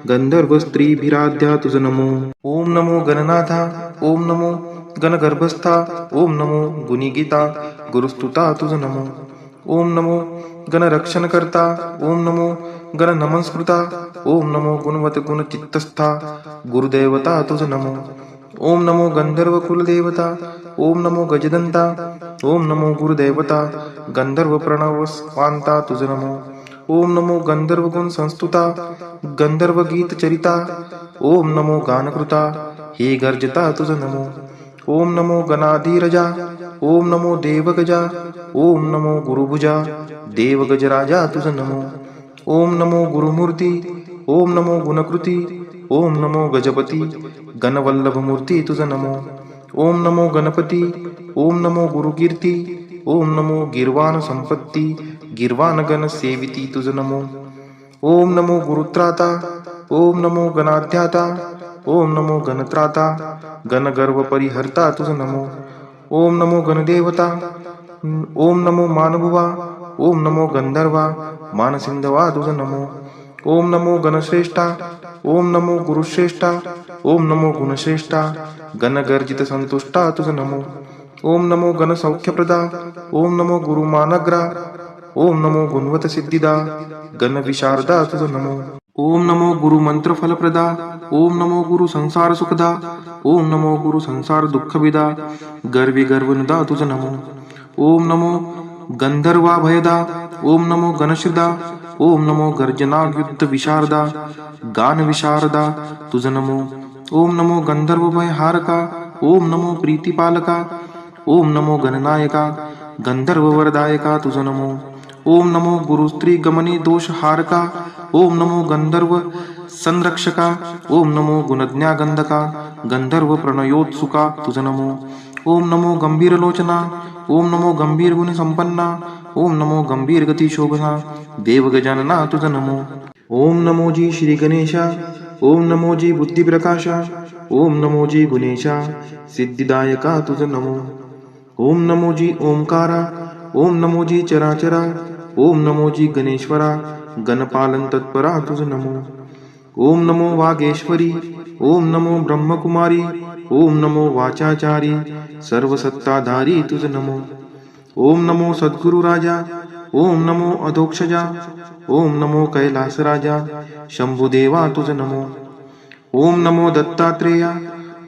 गंधर्व स्त्रीभिराध्या तुझ नमो. ओम नमो गणनाथा ओम नमो गणगर्भस्था ओम नमो गुणिगीता गुरुस्तुता तुझ नमो. ओम नमो गणरक्षणकर्ता ओम नमो गण नमस्कृता ओम नमो गुणवत गुण चित्तस्था गुरुदेवता तुझ नमो. ओम नमो गंधर्व कुलदेवता ओम नमो गजदंता ओम नमो गुरुदेवता गंधर्व प्रणव स्वांता तुझ नमो. ओम नमो गंधर्व गुण संस्तुता गंधर्व गीत चरिता ओम नमो गानकृता हे गर्जता तुझ नमो. ओम नमो गणाधीरजा ओम नमो देवगजा, ओम नमो गुरुभुजा, देवगजराजा तुझ नमो. ओम नमो गुरुमूर्ती, ओम नमो गुणकृती, ओम नमो गजपती, गणवल्लभमूर्ती तुझ नमो. ओम नमो गणपती, ओम नमो गुरुकीर्ती, ओम नमो गिर्वाण संपत्ती, गिर्वाण गण सेविती तुझ नमो. ओम नमो गुरुत्राता, ओम नमो गणाध्याता, ओम नमो गणत्राता, गणगर्व परिहर्ता तुझ नमो. ओम नमो गणदेवता, ओम नमो मानभुवा, ओम नमो गंधर्वा, मानसिंधवा तुझ नमो. ओम नमो गणश्रेष्ठा, ओम नमो गुरुश्रेष्ठा, ओम नमो गुणश्रेष्ठा, गणगर्जित संतुष्टा तुझ नमो. ओम नमो गणसौख्यप्रदा, ओम नमो गुरुमानग्रा, ओम नमो गुणवत सिद्धिदा, गणविशारदा तुझ नमो. ओम नमो गुरु मंत्र फलप्रदा, ओम नमो गुरु संसार सुखदा, ओम नमो गुरु संसार दुःखविदा, गर्वी गर्वनुदा तुझ नमो. ओम नमो गंधर्वा भयदा, ओम नमो गणश्रदा, ओम नमो गर्जनायुद्ध विशारदा, गान विशारदा तुझ नमो. ओम नमो गंधर्व भयहारका, ओम नमो प्रीतिपालका, ओम नमो गणनायका, गंधर्व वरदायका तुझ नमो. ओम नमो गुरु स्त्री गमने दोषहारका, ओम नमो गंधर्व संरक्षका, ओम नमो गुणज्ञा गंधका, गंधर्व प्रणयोत्सुका तुझ नमो. ओम नमो गंभीर लोचना, ओम नमो गंभीर गुण संपन्ना, ओम नमो गंभीर गती शोभना, देव गजानना तुझ नमो. ओम नमो जी श्री गणेशा, ओम नमो जी बुद्धी प्रकाशा, ओम नमो जी गुणेशा, सिद्धिदायका तुझ नमो. ओम नमो जी ओंकारा, ओम नमो जी चराचरा, ओम नमो जी गणेश्वरा, गणपालन तत्परा तुझ नमो. ओम नमो वागेश्वरी, ओम नमो ब्रह्मकुमारी, ओम नमो वाचाचारी, सर्व सत्ताधारी तुझ नमो. ओम नमो सद्गुरु राजा, ओम नमो अधोक्षजा, ओम नमो कैलास राजा, शंभुदेवा तुझ नमो. ओम नमो दत्तात्रेया,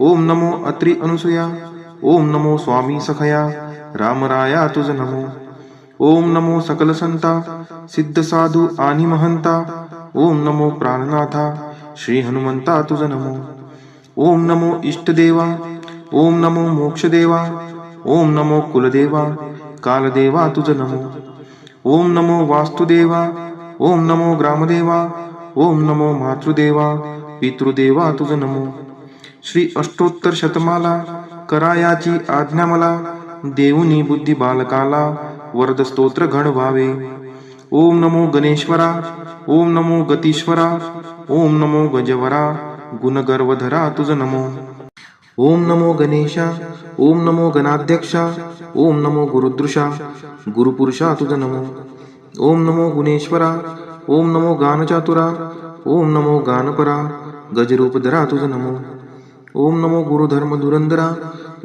ओम नमो अत्रि अनुसुया, ओम नमो स्वामी सखया, रामराया तुझ नमो. ओम नमो सकल संता, सिद्ध साधू आणि महंता, ओम नमो प्राणनाथा, श्री हनुमंता तुझ नमो. ओम नमो इष्टदेवा, ओम नमो मोक्षदेवा, ओम नमो कुलदेवा, कालदेवा तुझ नमो. ओम नमो वास्तुदेवा, ओम नमो ग्रामदेवा, ओम नमो मातृदेवा, पितृदेवा तुझ नमो. श्री अष्टोत्तर शतमाला करायाची आज्ञा मला, देऊनी बुद्धी बालकाला, वरद स्तोत्र घड व्हावे. ओम नमो गणेश्वरा, ओम नमो गतीश्वरा, ओम नमो गजवरा, गुणगर्वधरा तुझ नमो. ओम नमो गणेशा, ओम नमो गणाध्यक्षा, ओम नमो गुरुदृशा, गुरुपुरुषा तुझ नमो. ओम नमो गुणेश्वरा, ओम नमो गानचातुरा, ओम नमो गानपरा, गजरूपधरा तुझ नमो. ओम नमो गुरुधर्म धुरंधरा,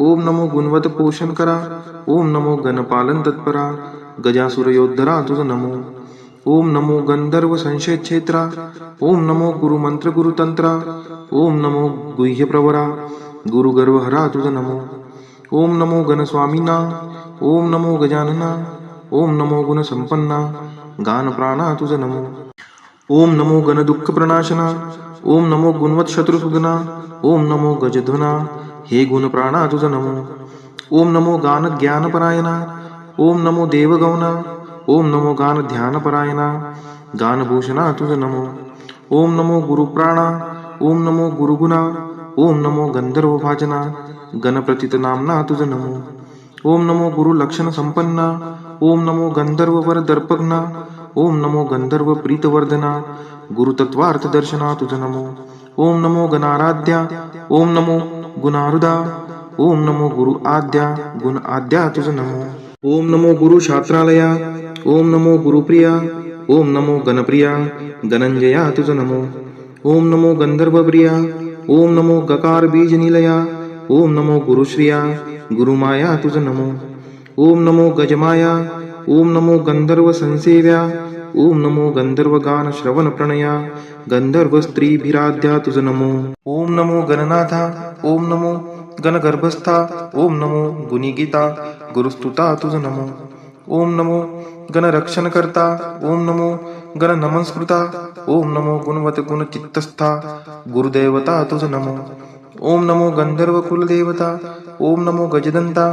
ओम नमो गुणवत पोषण करा, ओम नमो गणपालन तत्परा, गजासुर योद्धरा तुझ नमो. ओम नमो गंधर्व संशय क्षेत्रा, ओम नमो गुरुमंत्र गुरुतंत्रा, ओम नमो गुह्य प्रवरा, गुरुगर्वहरा तुझ नमो. ओम नमो गणस्वामीना, ओम नमो गजानना, ओम नमो गुणसंपन्ना, गानप्राणा तुझ नमो. ओम नमो गणदुःख प्रणाशना, ओम नमो गुणवत शत्रुसुदना, ओम नमो गजध्वना, हे गुणप्राणा तुझ नमो. ओम नमो गान ज्ञानपरायणा, ओम नमो देवगौना, ओम नमो गान ध्यानपरायणा, गानभूषणा तुझ नमो. ओम नमो गुरुप्राणा, ओम नमो गुरुगुणा, ओम नमो गंधर्व भाजना, गणप्रतित नामना तुझ नमो. ओम नमो गुरु लक्षण संपन्ना, ओम नमो गंधर्व वर दर्पग्ना, ओम नमो गंधर्व प्रीतवर्धना, गुरुतत्वार्थ दर्शना तुझ नमो. ओम नमो गणाराध्या, ओम नमो गुणारुदा, ओम नमो गुरु आद्या, गुण आद्या तुझ नमो. ओम नमो गुरु शास्त्रालया, ओम नमो गुरुप्रिया, ओम नमो गणप्रिया, गणंजया तुझ नमो. ओम नमो गंधर्वप्रिया, ओम नमो गकार बीज निलया, ओम नमो गुरुश्रिया, गुरुमाया तुझ नमो. ओम नमो गजमाया, ओम नमो गंधर्व संसेव्या, ओम नमो गंधर्व गान श्रवण प्रणया, गंधर्व स्त्रीभिराध्या तुझ नमो. ओम नमो गणनाथा, ओम नमो गणगर्भस्था, ओम नमो गुणिगीता, गुरुस्तुता तुझ नमो. ओम नमो गणरक्षणकर्ता, ओम नमो गण नमस्कृता, ओम नमो गुणवत गुण चित्तस्था, गुरुदेवता तुझ नमो. ओम नमो गंधर्व कुलदेवता, ओम नमो गजदंता,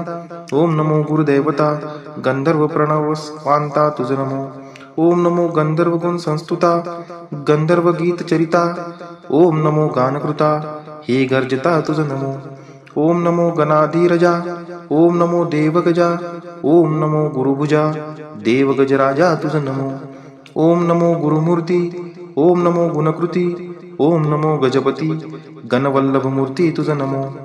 ओम नमो गुरुदैवता, गंधर्व प्रणव स्वांता तुझ नमो. ओम नमो गंधर्व गुण संस्तुता, गंधर्व गीत चरिता, ओम नमो गानकृता, हे गर्जता तुझ नमो. ओम नमो गणाधीरजा, ओम नमो देवगजा, ओम नमो गुरुभुजा, देवगजराजा तुझ नमो. ओम नमो गुरुमूर्ती, ओम नमो गुणकृती, ओम नमो गजपती, गणवल्लभ मूर्ती तुझ नमो.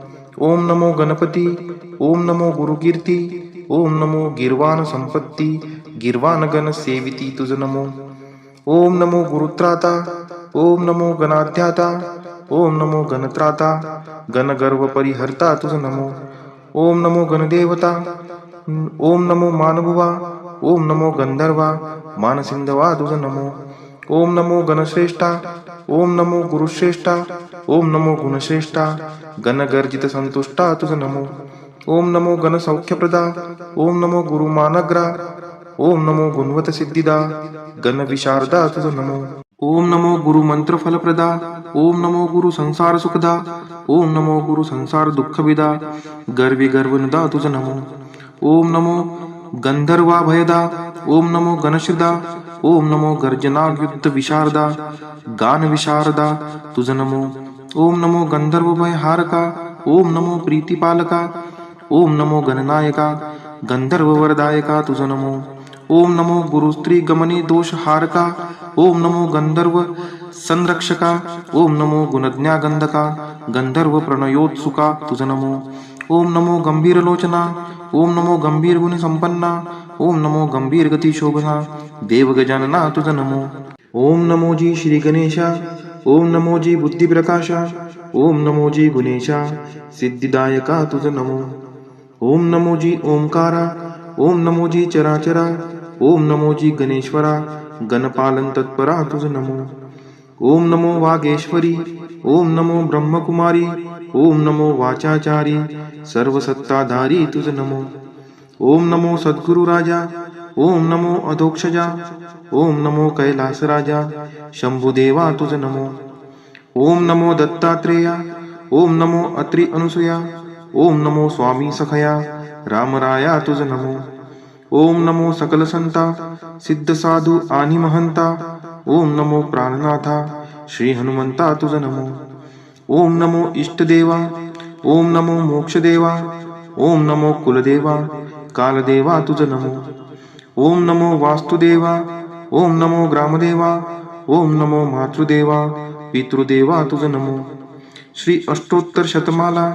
ओम नमो गणपती, ओम नमो गुरुकीर्ती, ओम नमो गिर्वाण संपत्ती, गिर्वाण गण सेविती तुझ नमो. ओम नमो गुरुत्राता, ओम नमो गणाध्याता, ओम नमो गणत्राता, गणगर्व परिहर्ता तुझ नमो. ओम नमो गणदेवता, ओम नमो मानभुवा, ओम नमो गंधर्वा, मानसिंधवा तुझ नमो. ओम नमो गणश्रेष्ठा, ओम नमो गुरुश्रेष्ठा, ओम नमो गुणश्रेष्ठा, गणगर्जित संतुष्टा तुझ नमो. ओम नमो गणसौख्यप्रदा, ओम नमो गुरुमानग्रा, ओम नमो गुणवत सिद्धिदा, गणविशारदा तुझ नमो. ओम नमो गुरु मंत्र फलप्रदा, ओम नमो गुरु संसार सुखदा, ओम नमो गुरु संसार दुःखविदा, गर्वी गर्वनुदा तुझ नमो. ओम नमो गंधर्वा भयदा, ओम नमो गणश्रदा, ओम नमो गर्जनायुक्त विशारदा, गान विशारदा तुझ नमो. ओम नमो गंधर्व भयहारका, ओम नमो प्रीतिपालका, ओम नमो गणनायका, गंधर्व वरदायका तुझ नमो. ओम नमो गुरु स्त्री गमने दोषहारका, ओम नमो गंधर्व संरक्षका, ओम नमो गुणज्ञा गंधका, गंधर्व प्रणयोत्सुका तुझ नमो. ओम नमो गंभीर लोचना, ओम नमो गंभीर गुण संपन्ना, ओम नमो गंभीर गती शोभना, देव गजानना तुझ नमो. ओम नमो जी श्री गणेशा, ओम नमो जी बुद्धी प्रकाशा, ओम नमो जी गुणेशा, सिद्धिदायका तुझ नमो. ओम नमो जी ओंकारा, ओम नमो जी चराचरा, ओम नमो जी गणेश्वरा, गणपालन तत्परा तुझ नमो. ओम नमो वागेश्वरी, ओम नमो ब्रह्मकुमारी, ओम नमो वाचाचारी, सर्वसत्ताधारी तुझ नमो. ओम नमो सद्गुरु राजा, ओम नमो अधोक्षजा, ओम नमो कैलास राजा, शंभुदेवा तुझ नमो. ओम नमो दत्तात्रेया, ओम नमो अत्रि अनुसुया, ओम नमो स्वामी सखया, रामराया तुझ नमो. ओम नमो सकल संता, सिद्ध साधू आणि महंता, ओम नमो प्राणनाथा, श्री हनुमंता तुझ नमो. ओम नमो इष्टदेवा, ओम नमो मोक्षदेवा, ओम नमो कुलदेवा, कालदेवा तुझ नमो. ओम नमो वास्तुदेवा, ओम नमो ग्रामदेवा, ओम नमो मातृदेवा, पितृदेवा तुझ नमो. श्री अष्टोत्तर शतमाला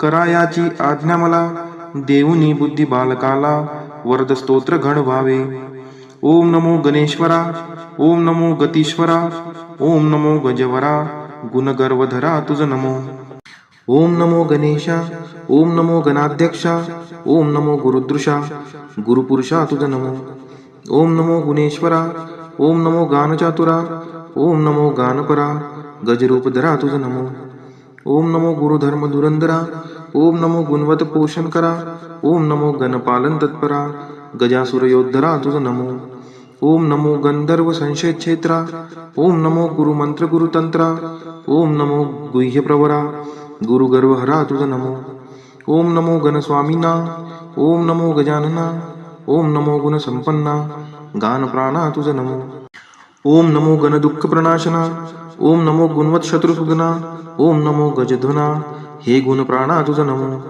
करायाची आज्ञा मला, देऊनी बुद्धी बालकाला, वरद स्तोत्र घड व्हावे. ओम नमो गणेश्वरा, ओम नमो गतीश्वरा, ओम नमो गजवरा, गुणगर्वधरा तुझ नमो. ओम नमो गणेशा, ओम नमो गणाध्यक्षा, ओम नमो गुरुदृशा, गुरुपुरुषा तुझ नमो. ओम नमो गुणेश्वरा, ओम नमो गानचातुरा, ओम नमो गानपरा, गजरूपधरा तुझ नमो. ओम नमो गुरुधर्म धुरंधरा, ओम नमो गुणवत पोषण करा, ओम नमो गणपालन तत्परा, गजासुर योद्धरा तुझ नमो. ओम नमो गंधर्व संशय क्षेत्रा, ओम नमो गुरुमंत्र गुरुतंत्रा, ओम नमो गुह्य प्रवरा, गुरुगर्वहरा तुझ नमो. ओम नमो गणस्वामीना, ओम नमो गजानना, ओम नमो गुणसंपन्ना, गानप्राणा तुझ नमो. ओम नमो गणदुःख प्रणाशना, ओम नमो गुणवत शत्रुसुदना, ओम नमो गजध्वना, हे गुणप्राणा तुझ नमो.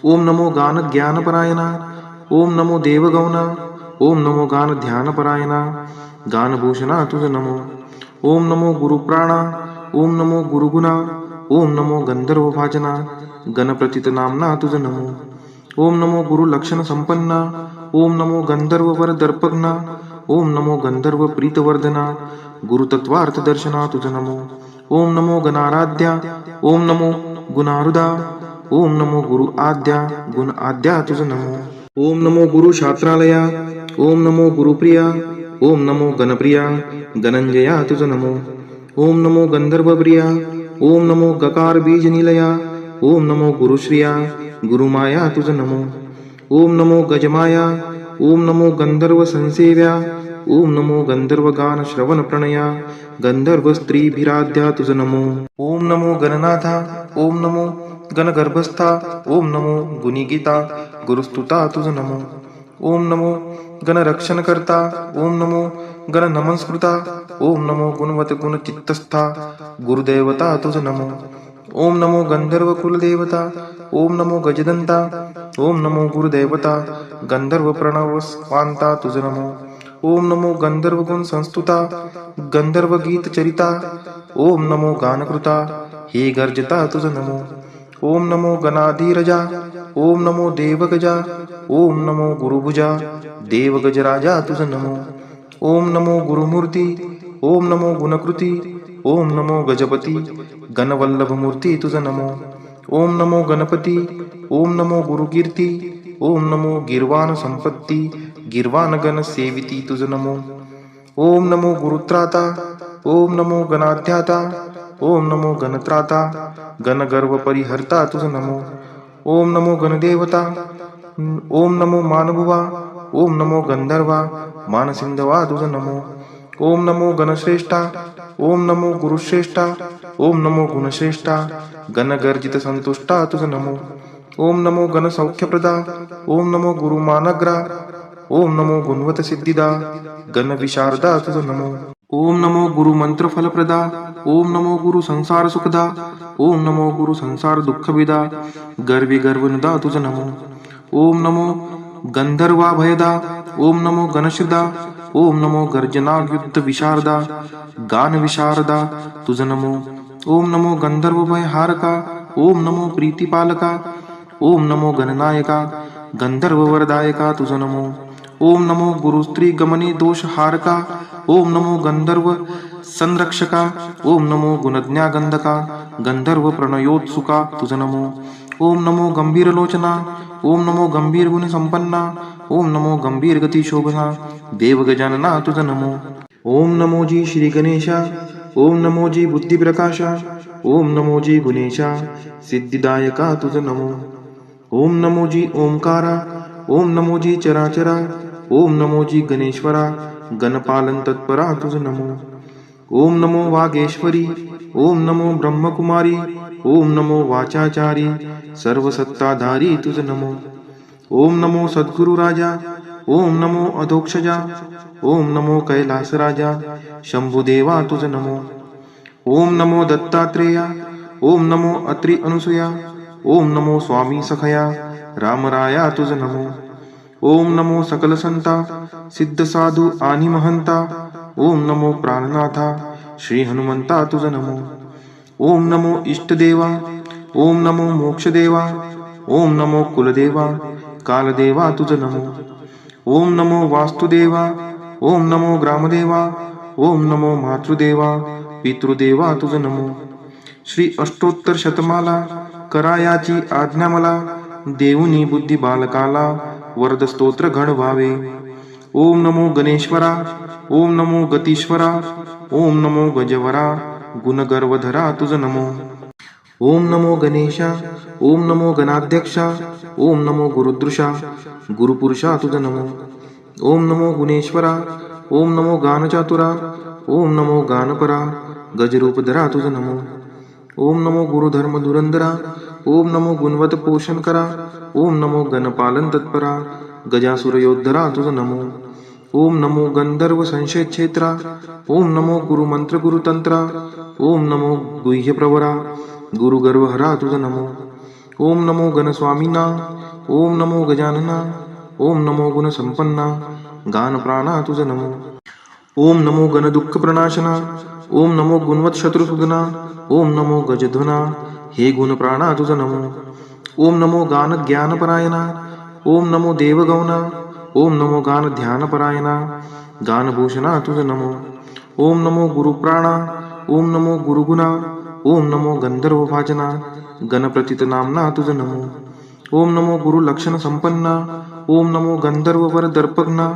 ओम नमो गान ज्ञानपरायणा, ओम नमो देवगौना, ओम नमो गान ध्यानपरायणा, गानभूषणा तुझ नमो. ओम नमो गुरुप्राणा, ओम नमो गुरुगुणा, ओम नमो गंधर्व भाजना, गणप्रतित नामना तुझ नमो. ओम नमो गुरु लक्षण संपन्ना, ओम नमो गंधर्व वर दर्पग्ना, ओम नमो गंधर्व प्रीतवर्धना, गुरुतत्वार्थ दर्शना तुझ नमो. ओम नमो गणाराध्या, ओम नमो गुणारुदा, ओम नमो गुरु आद्या, गुण आद्या तुझ नमो. ओम नमो गुरु शास्त्रालया, ओम नमो गुरुप्रिया, ओम नमो गणप्रिया, गणंजया तुझ नमो. ओम नमो गंधर्वप्रिया, ओम नमो गकार बीज निलया, ओम नमो गुरुश्रिया, गुरुमाया तुझ नमो. ओम नमो गजमाया, ओम नमो गंधर्व संसेव्या, ओम नमो गंधर्व गान श्रवण प्रणया, गंधर्व स्त्रीभिराध्या तुझ नमो. ओम नमो गणनाथा, ओम नमो गणगर्भस्था ओम नमो गुणिगीता गुरुस्तुता तुझ नमो ओम नमो गणरक्षणकर्ता ओम नमो गण नमस्कृता ओम नमो गुणवत गुणचित्तस्था गुरुदेवता तुझ नमो ओम नमो गंधर्व कुलदेवता ओम नमो गजदंता ओम नमो गुरुदेवता गंधर्व प्रणव स्वांता तुझ नमो ओम नमो गंधर्व गुण संस्तुता गंधर्व गीत चरिता ओम नमो गानकृता हे गर्जता तुझ नमो ओम नमो गणाधीरजा ओम नमो देवगजा ओम नमो गुरुभुजा देवगजराजा तुझ नमो ओम नमो गुरुमूर्ती ओम नमो गुणकृती ओम नमो गजपती गणवल्लभ मूर्ती तुझ नमो ओम नमो गणपती ओम नमो गुरुकीर्ती ओम नमो गिर्वाण संपत्ती गिर्वाण गण सेविती तुझ नमो ओम नमो गुरुत्राता ओम नमो गणाध्याता ओम नमो गणत्राता गणगर्व परिहर्ता तुझ नमो ओम नमो गणदेवता ओम नमो मानभुवा ओम नमो गंधर्वा मानसिंधवा तुझ नमो ओम नमो गणश्रेष्ठा ओम नमो गुरुश्रेष्ठा ओम नमो गुणश्रेष्ठा गणगर्जित संतुष्टा तुझ नमो ओम नमो गणसौख्यप्रदा ओम नमो गुरुमानग्रा ओम नमो गुणवत सिद्धिदा गण विशारदा तुझ नमो ओम नमो गुरु मंत्र फलप्रदा ओम नमो गुरु संसार सुखदा ओम नमो गुरु संसार दुःखविदा गर्वी गर्वनुदा तुझ नमो ओम नमो गंधर्वा भयदा ओम नमो गणश्रदा ओम नमो गर्जनायुक्त विशारदा गान विशारदा तुझ नमो ओम नमो गंधर्व भयहारका ओम नमो प्रीतिपालका ओम नमो गणनायका गंधर्व वरदायका तुझ नमो ओम नमो गुरुस्त्री गमने दोषहारका ओम नमो गंधर्व संरक्षका ओम नमो गुणज्ञा गंधका गंधर्व प्रणयोत्सुका तुझ नमो ओम नमो गंभीर लोचना ओम नमो गंभीर गुण संपन्ना ओम नमो गंभीर गती शोभना देव गजानना तुझ नमो ओम नमो जी श्री गणेशा ओम नमो जी बुद्धी प्रकाशा ओम नमो जी गुणेशा सिद्धिदायका तुझ नमो ओम नमो जी ओंकारा ओम नमो जी चराचरा ओम नमो जी गणेश्वरा गणपालन तत्परा तुझ नमो ओम नमो वागेश्वरी ओम नमो ब्रह्मकुमारी ओम नमो वाचाचारी सर्वसत्ताधारी तुझ नमो ओम नमो सद्गुरु राजा ओम नमो अधोक्षजा ओम नमो कैलास राजा शंभुदेवा तुझ नमो ओम नमो दत्तात्रेया ओम नमो अत्रि अनुसुया ओम नमो स्वामी सखया रामराया तुझ नमो ओम नमो सकल संता सिद्ध साधू आणि महंता ओम नमो प्राणनाथा श्री हनुमंता तुझ नमो ओम नमो इष्टदेवा ओम नमो मोक्षदेवा ओम नमो कुलदेवा कालदेवा तुझ नमो ओम नमो वास्तुदेवा ओम नमो ग्रामदेवा ओम नमो मातृदेवा पितृदेवा तुझ नमो श्री अष्टोत्तर शतमाला करायाची आज्ञा मला देऊनी बुद्धी बालकाला वरद स्तोत्र घड व्हावे ओम नमो गणेश्वरा ओम नमो गतीश्वरा ओम नमो गजवरा गुणगर्वधरा तुझ नमो ओम नमो गणेशा ओम नमो गणाध्यक्षा ओम नमो गुरुदृशा गुरुपुरुषा तुझ नमो ओम नमो गुणेश्वरा ओम नमो गानचातुरा ओम नमो गानपरा गजरूपधरा तुझ नमो ओम नमो गुरुधर्म धुरंधरा ओम नमो गुणवत पोषण करा ओम नमो गणपालन तत्परा गजासुर योद्धरा तुझ नमो ओम नमो गंधर्व संशय क्षेत्रा ओम नमो गुरुमंत्र गुरुतंत्रा ओम नमो गुह्य प्रवरा गुरुगर्वहरा तुझ नमो ओम नमो गणस्वामीना ओम नमो गजानना ओम नमो गुणसंपन्ना गान प्राणा तुझ नमो ओम नमो गणदुःख प्रणाशना ओम नमो गुणवत शत्रुसुदना ओम नमो गजध्वना हे गुण प्राणा तुझ नमो ओम नमो गान ज्ञानपरायणा ओम नमो देवगौना ओम नमो गान ध्यानपरायणा गानभूषणा तुझ नमो ओम नमो गुरुप्राणा ओम नमो गुरुगुणा ओम नमो गंधर्व भाजना गणप्रतित नामना तुझ नमो ओम नमो गुरुलक्षण संपन्ना ओम नमो गंधर्व वर दर्पग्ना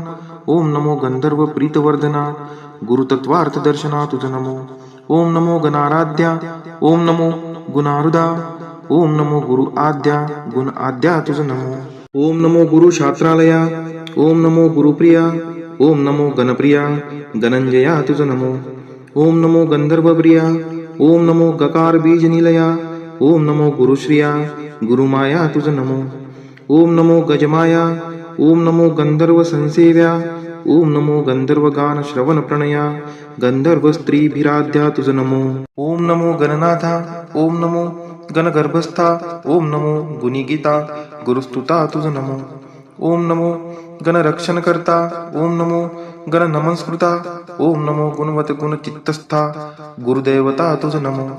ओम नमो गंधर्व प्रीतवर्धना गुरुतत्वार्थ दर्शना तुझ नमो ओम नमो गणाराध्या ओम नमो गुणारुदा ओम नमो गुरु आद्या गुण आद्या तुझ नमो ओम नमो गुरु शास्त्रालया ओम नमो गुरुप्रिया ओम नमो गणप्रिया गणंजया तुझ नमो ओम नमो गंधर्वप्रिया ओम नमो गकार बीज निलया ओम नमो गुरुश्रिया गुरुमाया तुझ नमो. ओम नमो गजमाया. ओम नमो गंधर्व संसेव्या. ओम नमो गंधर्व गान श्रवण प्रणया गंधर्व स्त्रीभिराध्या तुझ नमो. ओम नमो गणनाथा. ओम नमो गणगर्भस्था. ओम नमो गुणिगीता गुरुस्तुता तुझ नमो. ओम नमो गणरक्षणकर्ता. ओम नमो गण नमस्कृता. ओम नमो गुणवत गुण चित्तस्था गुरुदेवता तुझ नमो.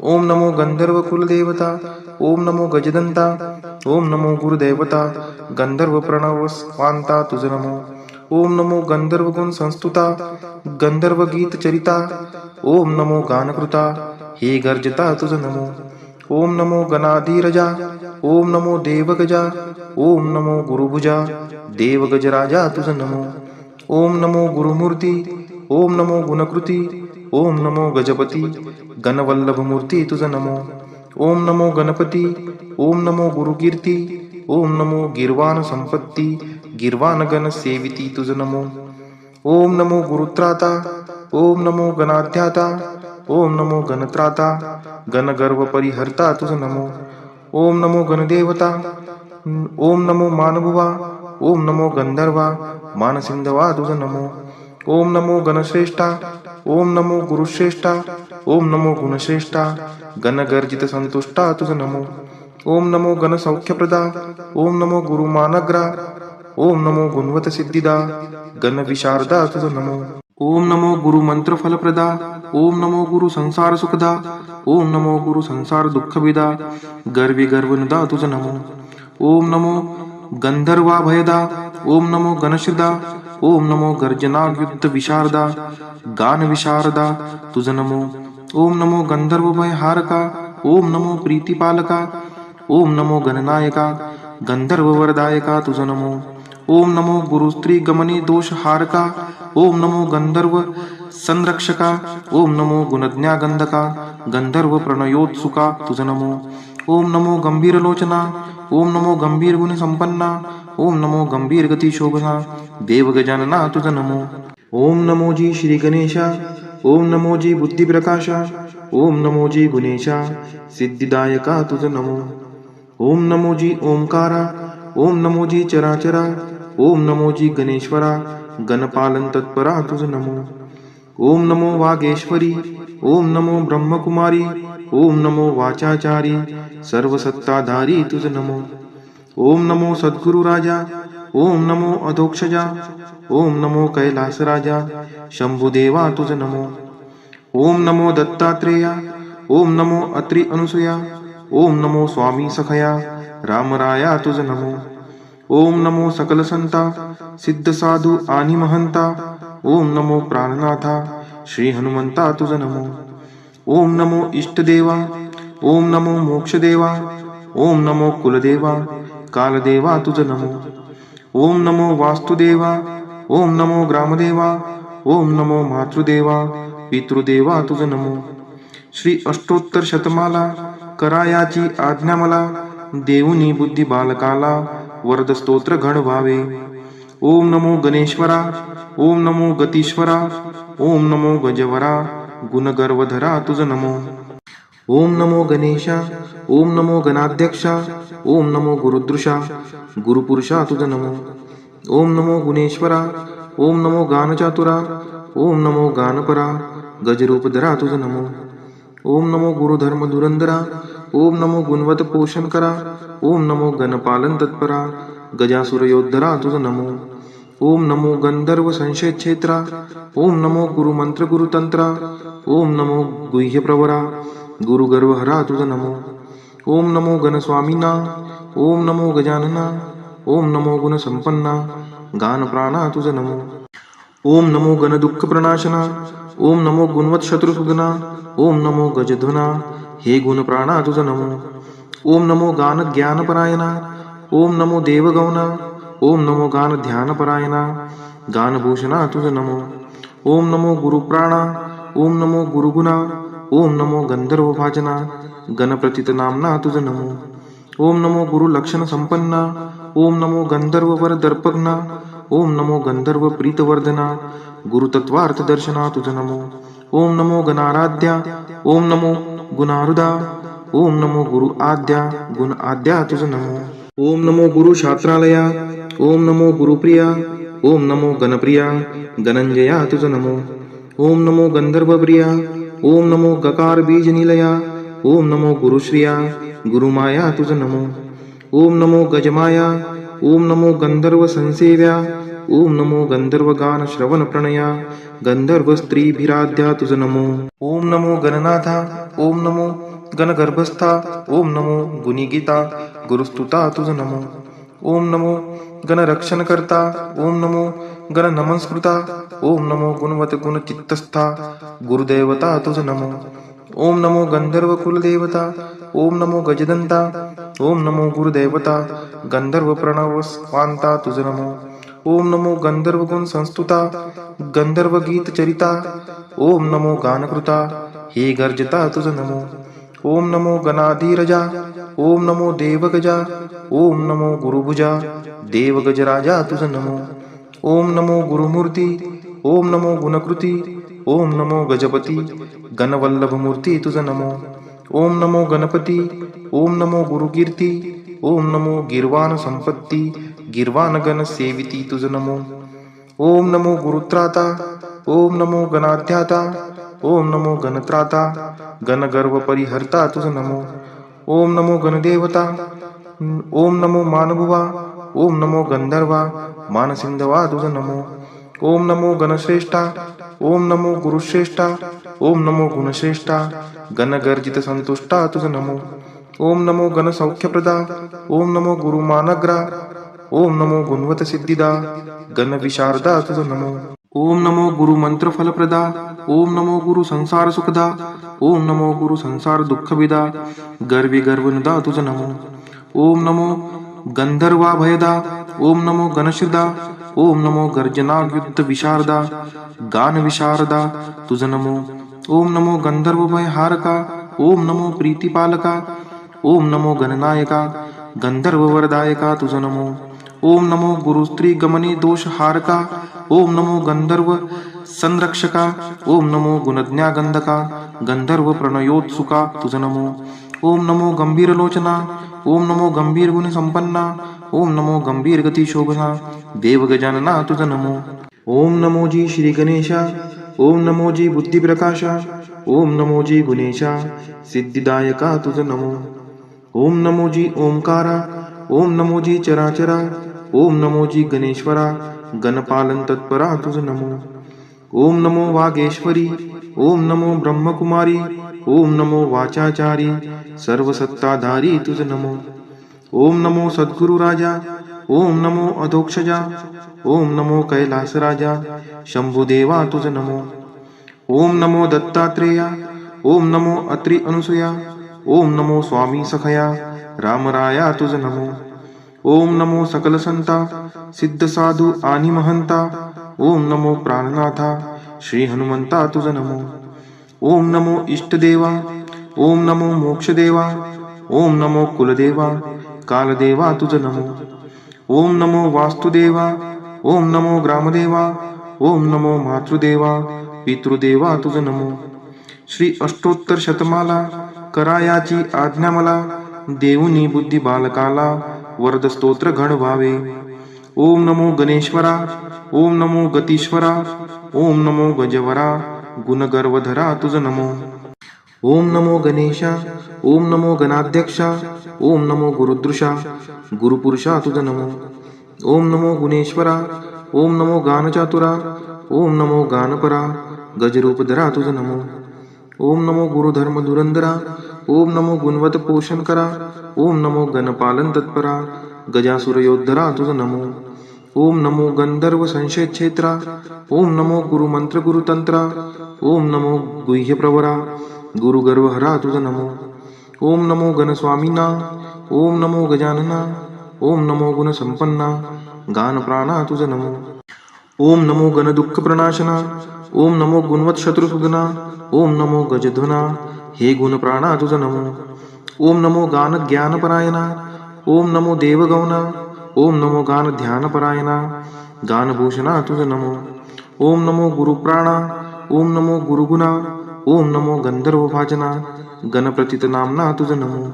ओम नमो गंधर्व कुलदेवता. ओम नमो गजदंता. ओम नमो गुरुदेवता गंधर्व प्रणव स्वांता तुझ नमो. ओम नमो गंधर्व गुण संस्तुता गंधर्व गीत चरिता. ओम नमो गानकृता हे गर्जता तुझ नमो. ओम नमो गणाधीरजा. ओम नमो देवगजा. ओम नमो गुरुभुजा देवगजराजा तुझ नमो. ओम नमो गुरुमूर्ती. ओम नमो गुणकृती. ओम नमो गजपती गणवल्लभमूर्ती तुझ नमो. ओम नमो गणपती. ओम नमो गुरुकीर्ती. ओम नमो गिर्वाण संपत्ती गिर्वाण गण सेविती तुझ नमो. ओम नमो गुरुत्राता. ओम नमो गणाध्याता. ओम नमो गणत्राता गणगर्व परिहर्ता तुझ नमो. ओम नमो गणदेवता. ओम नमो मानभुवा. ओम नमो गंधर्वा मानसिंधवा तुझ नमो. ओम नमो गणश्रेष्ठा. ओम नमो गुरुश्रेष्ठा. ओम नमो गुणश्रेष्ठा गणगर्जित संतुष्टा तुझ नमो. ओम नमो गणसौख्यप्रदा. ओम नमो गुरुमानग्रा. ओम नमो गुणवत सिद्धिदा गणविशारदा तुझ नमो. ओम नमो गुरु मंत्र फलप्रदा. ओम नमो गुरु संसार सुखदा. ओम नमो गुरु संसार दुःखविदा गर्वी गर्वनदा तुझ नमो. ओम नमो गंधर्वा भयदा. ओम नमो गणश्रदा. ओम नमो गर्जनायुक्त विशारदा गान विशारदा तुझ नमो. ओम नमो गंधर्व भयहारका. ओम नमो प्रीतिपालका. ओम नमो गणनायका गंधर्व वरदायका तुझ नमो. ओम नमो गुरुस्त्री गमने दोषहारका. ओम नमो गंधर्व संरक्षका. ओम नमो गुणज्ञा गंधका गंधर्व प्रणयोत्सुका तुझ नमो. ओम नमो गंभीर लोचना. ओम नमो गंभीर गुण संपन्ना. ओम नमो गंभीर गती शोभना देव गजानना तुझ नमो. ओम नमो जी श्री गणेशा. ओम नमो जी बुद्धी प्रकाशा. ओम नमो जी गुणेशा सिद्धिदायका तुझ नमो. ओम नमो जी ओंकारा. ओम नमो जी चराचरा. ओम नमो जी गणेश्वरा गणपालन तत्परा तुझ नमो. ओम नमो वागेश्वरी. ओम नमो ब्रह्मकुमारी. ओम नमो वाचाचारी सर्वसत्ताधारी तुझ नमो. ओम नमो सद्गुरु राजा. ओम नमो अधोक्षजा. ओम नमो कैलास राजा शंभुदेवा तुझ नमो. ओम नमो दत्तात्रेया. ओम नमो अत्रि अनुसुया. ओम नमो स्वामी सखया रामराया तुझ नमो. ओम नमो सकल संता सिद्ध साधू आणि महंता. ओम नमो प्राणनाथा श्री हनुमंता तुझ नमो. ओम नमो इष्टदेवा. ओम नमो मोक्षदेवा. ओम नमो कुलदेवा कालदेवा तुझ नमो. ओम नमो वास्तुदेवा. ओम नमो ग्रामदेवा. ओम नमो मातृदेवा पितृदेवा तुझ नमो. श्री अष्टोत्तर शतमाला करायाची आज्ञा मला देऊनी बुद्धी बालकाला वरद स्तोत्र घड व्हावे. ओम नमो गणेश्वरा. ओम नमो गतीश्वरा. ओम नमो गजवरा गुणगर्वधरा तुझ नमो. ओम नमो गणेशा. ओम नमो गणाध्यक्षा. ओम नमो गुरुदृशा गुरुपुरुषा तुझ नमो. ओम नमो गुणेश्वरा. ओम नमो गानचातुरा. ओम नमो गानपरा गजरूपधरा तुझ नमो. ओम नमो गुरुधर्म धुरंधरा. ओम नमो गुणवत पोषण करा. ओम नमो गणपालन तत्परा गजासुर योद्धरा तुझ नमो. ओम नमो गंधर्व संशय क्षेत्रा. ओम नमो गुरुमंत्र गुरुतंत्रा. ओम नमो गुह्य प्रवरा गुरुगर्वहरा तुझ नमो. ओम नमो गणस्वामिना. ओम नमो गजानना. ओम नमो गुणसंपन्ना गान प्राणा तुझ नमो. ओम नमो गण दुःख प्रणाशना. ओम नमो गुणवत शत्रुसुदना. ओम नमो गजध्वना हे गुण प्राणा तुझ नमो. ओम नमो गान ज्ञानपरायणा. ओम नमो देवगौना. ओम नमो गान ध्यानपरायणा गानभूषणा तुझ नमो. ओम नमो गुरुप्राणा. ओम नमो गुरुगुणा. ओम नमो गंधर्व भाजना गणप्रतित नामना तुझ नमो. ओम नमो गुरु लक्षण संपन्ना. ओम नमो गंधर्व वर दर्पग्ना. ओम नमो गंधर्व प्रीतवर्धना गुरुतत्वार्थ दर्शना तुझ नमो. ओम नमो गणाराध्या. ओम नमो गुणारुदा. ओम नमो गुरु आद्या गुण आद्या तुझ नमो. ओम नमो गुरु शास्त्रालया. ओम नमो गुरुप्रिया. ओम नमो गणप्रिया गणंजया तुझ नमो. ओम नमो गंधर्वप्रिया. ओम नमो गकार बीज निलया. ओम नमो गुरुश्रिया गुरुमाया तुझ नमो. ओम नमो गजमाया. ओम नमो गंधर्व संसेव्या. ओम नमो गंधर्व गान श्रवण प्रणया गंधर्व स्त्रीभिराध्या तुझ नमो. ओम नमो गणनाथा. ओम नमो गणगर्भस्था. ओम नमो गुणिगीता गुरुस्तुता तुझ नमो. ओम नमो गणरक्षणकर्ता. ओम नमो गण नमस्कृता. ओम नमो गुणवत गुण चित्तस्था गुरुदेवता तुझ नमो. ओम नमो गंधर्व कुलदेवता. ओम नमो गजदंता. ओम नमो गुरुदेवता गंधर्व प्रणव स्वांता तुझ नमो. ओम नमो गंधर्व गुण संस्तुता गंधर्व गीत चरिता. ओम नमो गानकृता हे गर्जता तुझ नमो. ओम नमो गणाधीरजा. ओम नमो देवगजा. ओम नमो गुरुभुजा देवगजराजा तुझ नमो. ओम नमो गुरुमूर्ती. ओम नमो गुणकृती. ओम नमो गजपती गणवल्लभ मूर्ती तुझ नमो. ओम नमो गणपती. ओम नमो गुरुकीर्ती. ओम नमो गिर्वाण संपत्ती गिर्वाण गण सेविती तुझ नमो. ओम नमो गुरुत्राता. ओम नमो गणाध्याता. ओम नमो गणत्राता गणगर्व परिहर्ता तुझ नमो. ओम नमो गणदेवता. ओम नमो मानभुवा. ओम नमो गंधर्वा मानसिंधवा तुझ नमो. ओम नमो गणश्रेष्ठा. ओम नमो गुरुश्रेष्ठा. ओम नमो गुणश्रेष्ठा गणगर्जित संतुष्टा तुझ नमो. ओम नमो गणसौख्यप्रदा. ओम नमो गुरुमानग्रा. ओम नमो गुणवत सिद्धिदा गण विशारदा तुझ नमो. ओम नमो गुरु मंत्र फलप्रदा. ओम नमो गुरु संसार सुखदा. ओम नमो गुरु संसार दुःखविदा गर्वी गर्वनुदा तुझ नमो. ओम नमो गंधर्वा भयदा. ओम नमो गणश्रदा. ओम नमो गर्जनायुक्त विशारदा गान विशारदा तुझ नमो. ओम नमो गंधर्व भयहारका. ओम नमो प्रीतिपालका. ओम नमो गणनायका गंधर्व वरदायका तुझ नमो. ओम नमो गुरु स्त्री गमने दोषहारका. ओम नमो गंधर्व संरक्षका. ओम नमो गुणज्ञा गंधका गंधर्व प्रणयोत्सुका तुझ नमो. ओम नमो गंभीर लोचना. ओम नमो गंभीर गुण संपन्ना. ओम नमो गंभीर गती शोभना देव गजानना तुझ नमो. ओम नमो जी श्री गणेशा. ओम नमो जी बुद्धी प्रकाशा. ओम नमो जी गुणेशा सिद्धिदायका तुझ नमो. ओम नमो जी ओंकारा. ओम नमो जी चराचरा. ओम नमो जी गणेश्वरा गणपालन तत्परा तुझ नमो. ओम नमो वागेश्वरी. ओम नमो ब्रह्मकुमारी. ओम नमो वाचाचारी सर्वसत्ताधारी तुझ नमो. ओम नमो सद्गुरु राजा. ओम नमो अधोक्षजा. ओम नमो कैलास राजा शंभुदेवा तुझ नमो. ओम नमो दत्तात्रेया. ओम नमो अत्रि अनुसुया. ओम नमो स्वामी सखया रामराया तुझ नमो. ओम नमो सकल संता सिद्ध साधू आणि महंता. ओम नमो प्राणनाथा श्री हनुमंता तुझ नमो. ओम नमो इष्टदेवा. ओम नमो मोक्षदेवा. ओम नमो कुलदेवा कालदेवा तुझ नमो. ओम नमो वास्तुदेवा. ओम नमो ग्रामदेवा. ओम नमो मातृदेवा पितृदेवा तुझ नमो. श्री अष्टोत्तर शतमाला करायाची आज्ञा मला. देऊनी बुद्धी बालकाला वरद स्तोत्र घड व्हावे. ओम नमो गणेश्वरा. ओम नमो गतीश्वरा. ओम नमो गजवरा गुणगर्वधरा तुझ नमो. ओम नमो गणेशा. ओम नमो गणाध्यक्षा. ओम नमो गुरुदृशा गुरुपुरुषा तुझ नमो. ओम नमो गुणेश्वरा. ओम नमो गानचातुरा. ओम नमो गानपरा गजरूपधरा तुझ नमो. ओम नमो गुरुधर्म धुरंधरा. ओम नमो गुणवत पोषण करा. ओम नमो गणपालन तत्परा गजासुर योद्धरा तुझ नमो. ओम नमो गंधर्व संशय क्षेत्रा. ओम नमो गुरु मंत्र गुरुतंत्रा. ओम नमो गुह्य प्रवरा गुरुगर्वहरा तुझ नमो. ओम नमो गणस्वामीना. ओम नमो गजानना. ओम नमो गुण संपन्ना गान प्राणा तुझ नमो. ओम नमो गण दुःख प्रणाशना. ओम नमो गुणवत शत्रुसुदना. ओम नमो गजध्वना हे गुण प्राणा तुझ नमो. ओम नमो गान ज्ञानपरायणा. ओम नमो देवगौना. ओम नमो गान ध्यानपरायणा गानभूषणा तुझ नमो. ओम नमो गुरुप्राणा. ओम नमो गुरुगुणा. ओम नमो गंधर्व भाजना गणप्रतीत नामना तुझ नमो.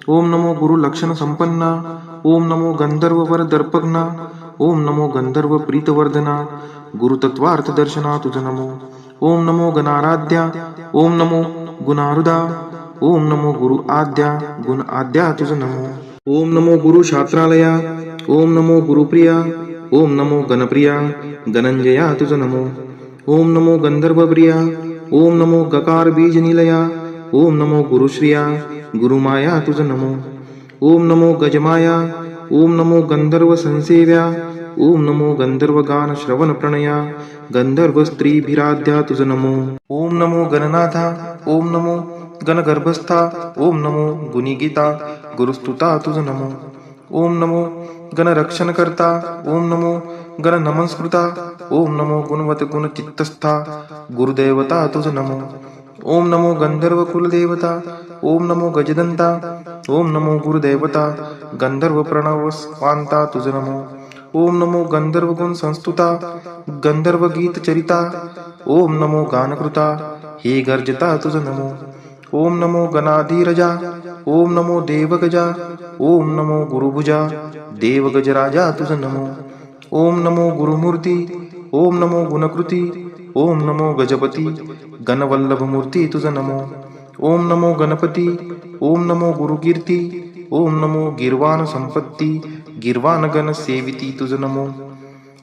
ओम नमो गुरु लक्षण संपन्ना. ओम नमो गंधर्व वर दर्पग्ना. ओम नमो गंधर्व प्रीतवर्धना. गुरुतत्वार्थ दर्शना तुझ नमो. ओम नमो गणाराध्या. ओम नमो गुणारुदा. ओम नमो गुरु आद्या गुण आद्या तुझ नमो. ओम नमो गुरु शास्त्रालया. ओम नमो गुरुप्रिया. ओम नमो गणप्रिया गणंजया तुझ नमो. ओम नमो गंधर्वप्रिया. ओम नमो गकार बीज निलया. ओम नमो गुरुश्रिया गुरुमाया तुझ नमो. ओम नमो गजमाया. ओम नमो गंधर्व संसेव्या. ओम नमो गंधर्व गान श्रवण प्रणया गंधर्व स्त्रीभिराध्या तुझ नमो. ओम नमो गणनाथा. ओम नमो गणगर्भस्था. ओम नमो गुणिगीता गुरुस्तुता तुझ नमो. ओम नमो गणरक्षणकर्ता. ओम नमो गण नमस्कृता. ओम नमो गुणवत गुण चित्तस्था गुरुदेवता तुझ नमो. ओम नमो गंधर्व कुलदेवता. ओम नमो गजदंता. ओम नमो गुरुदेवता गंधर्व प्रणव स्वांता तुझ नमो. ओम नमो गंधर्व गुण संस्तुता गंधर्व गीत चरिता. ओम नमो गानकृता हे गर्जता तुझ नमो. ओम नमो गणाधीरजा. ओम नमो देवगजा. ओम नमो गुरुभुजा देवगजराजा तुझ नमो. ओम नमो गुरुमूर्ती. ओम नमो गुणकृती. ओम नमो गजपती गणवल्लभमूर्ती तुझ नमो. ओम नमो गणपती. ओम नमो गुरुकीर्ती. ओम नमो गिर्वाण संपत्ती गिर्वाण गण सेविती तुझ नमो.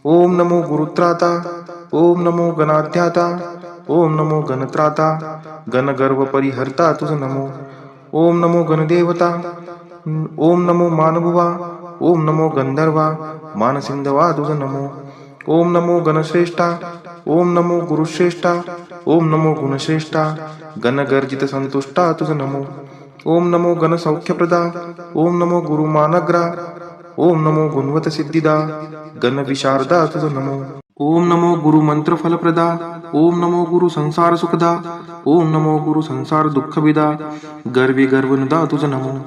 ओम नमो गुरुत्राता. ओम नमो गणाध्याता. ओम नमो गणत्राता गणगर्व परिहर्ता तुझ नमो. ओम नमो गणदेवता. ओम नमो मानभुवा. ओम नमो गंधर्वा मानसिंधवा तुझ नमो. ओम नमो गणश्रेष्ठा. ओम नमो गुरुश्रेष्ठा. ओम नमो गुणश्रेष्ठा गणगर्जित संतुष्टा तुझ नमो. ओम नमो गणसौख्यप्रदा. ओम नमो गुरुमानग्रा. ओम नमो गुणवत सिद्धिदा गणविशारदा तुझ नमो. ओम नमो गुरु मंत्र फलप्रदा. ओम नमो गुरु संसार सुखदा. ओम नमो गुरु संसार दुःखविदा गर्वी गर्वनदा तुझ नमो.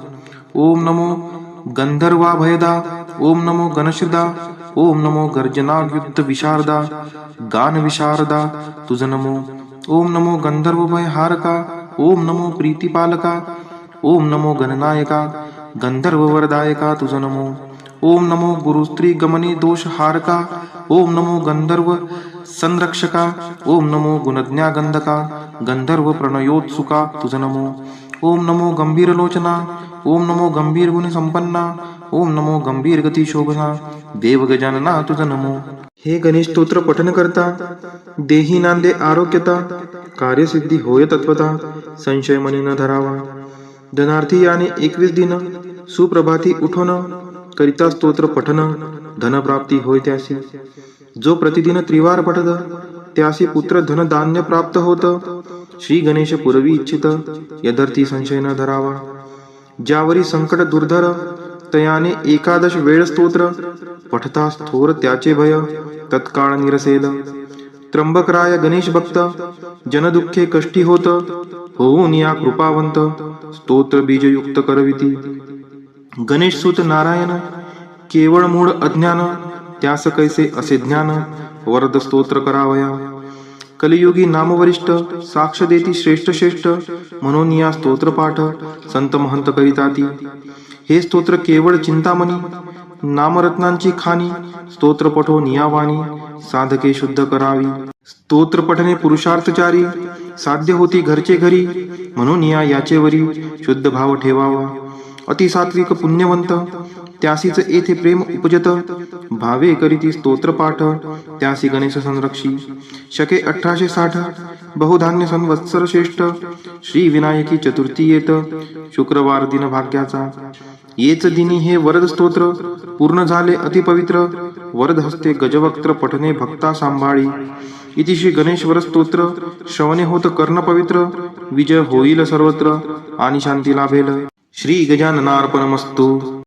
ओम नमो गंधर्वा भयदा. ओम नमो गणश्रदा. ओम नमो गर्जनायुक्त विशारदा गान विशारदा तुझ नमो. ओम नमो गंधर्व भयहारका. ओम नमो प्रीतिपालका. ओम नमो गणनायका गंधर्व वरदायका तुझ नमो. ओम नमो गुरु स्त्री गमने दोषहारका. ओम नमो गंधर्व संरक्षका. ओम नमो गुणज्ञा गंधका गंधर्व प्रणयोत्सुका तुझ नमो. ओम नमो गंभीर लोचना. ओम नमो गंभीर गुण संपन्ना. ओम नमो गंभीर गती शोभना देव गजानना तुझ नमो. हे गणेश स्तोत्र पठन करता देही नांदे आरोग्यता. कार्यसिद्धी होय तत्वता संशय मनी न धरावा. धनार्थी याने 21 दिन सुप्रभाती उठोन करिता स्तोत्र पठन धनप्राप्ती होय त्यासी. जो प्रतिदिन त्रिवार पठत त्यासी पुत्र धन धान्य प्राप्त होत. श्री गणेश पुरवी इच्छित यदर्थी संशय न धरावा. ज्यावरी संकट दुर्धर तयाने 11 वेळ स्तोत्र पठता थोर त्याचे भय तत्काळ निरसेल. त्र्यंबकराय गणेश भक्त जनदुःखे कष्टी होत. होऊन या कृपावंत स्तोत्र बीजयुक्त करविती. गणेश सुत नारायण केवळ मूळ अज्ञान त्यास कैसे असे ज्ञान वरद स्तोत्र करावया. कलियुगी नामवरिष्ठ साक्ष देती श्रेष्ठ श्रेष्ठ म्हणून या स्तोत्र पाठ संत महंत करिताती. हे स्तोत्र केवळ चिंतामणी नामरत्नांची खाणी. स्तोत्र पठो नियावानी साधके शुद्ध करावी. स्तोत्र पठणे पुरुषार्थचारी साध्य होती घरचे घरी. म्हणून याचे वरी शुद्ध भाव ठेवावा. अतिसात्विक पुण्यवंत त्यासीच येथे प्रेम उपजत. भावे करीती स्तोत्र पाठ त्यासी गणेश संरक्षी. शके 1860 बहुधान्य संवत्सर श्रेष्ठ. श्री विनायकी चतुर्थी येत शुक्रवार दिन भाग्याचा. येच दिनी हे वरद स्तोत्र पूर्ण झाले अतिपवित्र. वरद हस्ते गजवक्त्र पठने भक्ता सांभाळी. इति श्री गणेशवर स्तोत्र श्रवणे होत कर्ण पवित्र. विजय होईल सर्वत्र आणि शांती लाभेल. श्री गजाननार्पणमस्तु.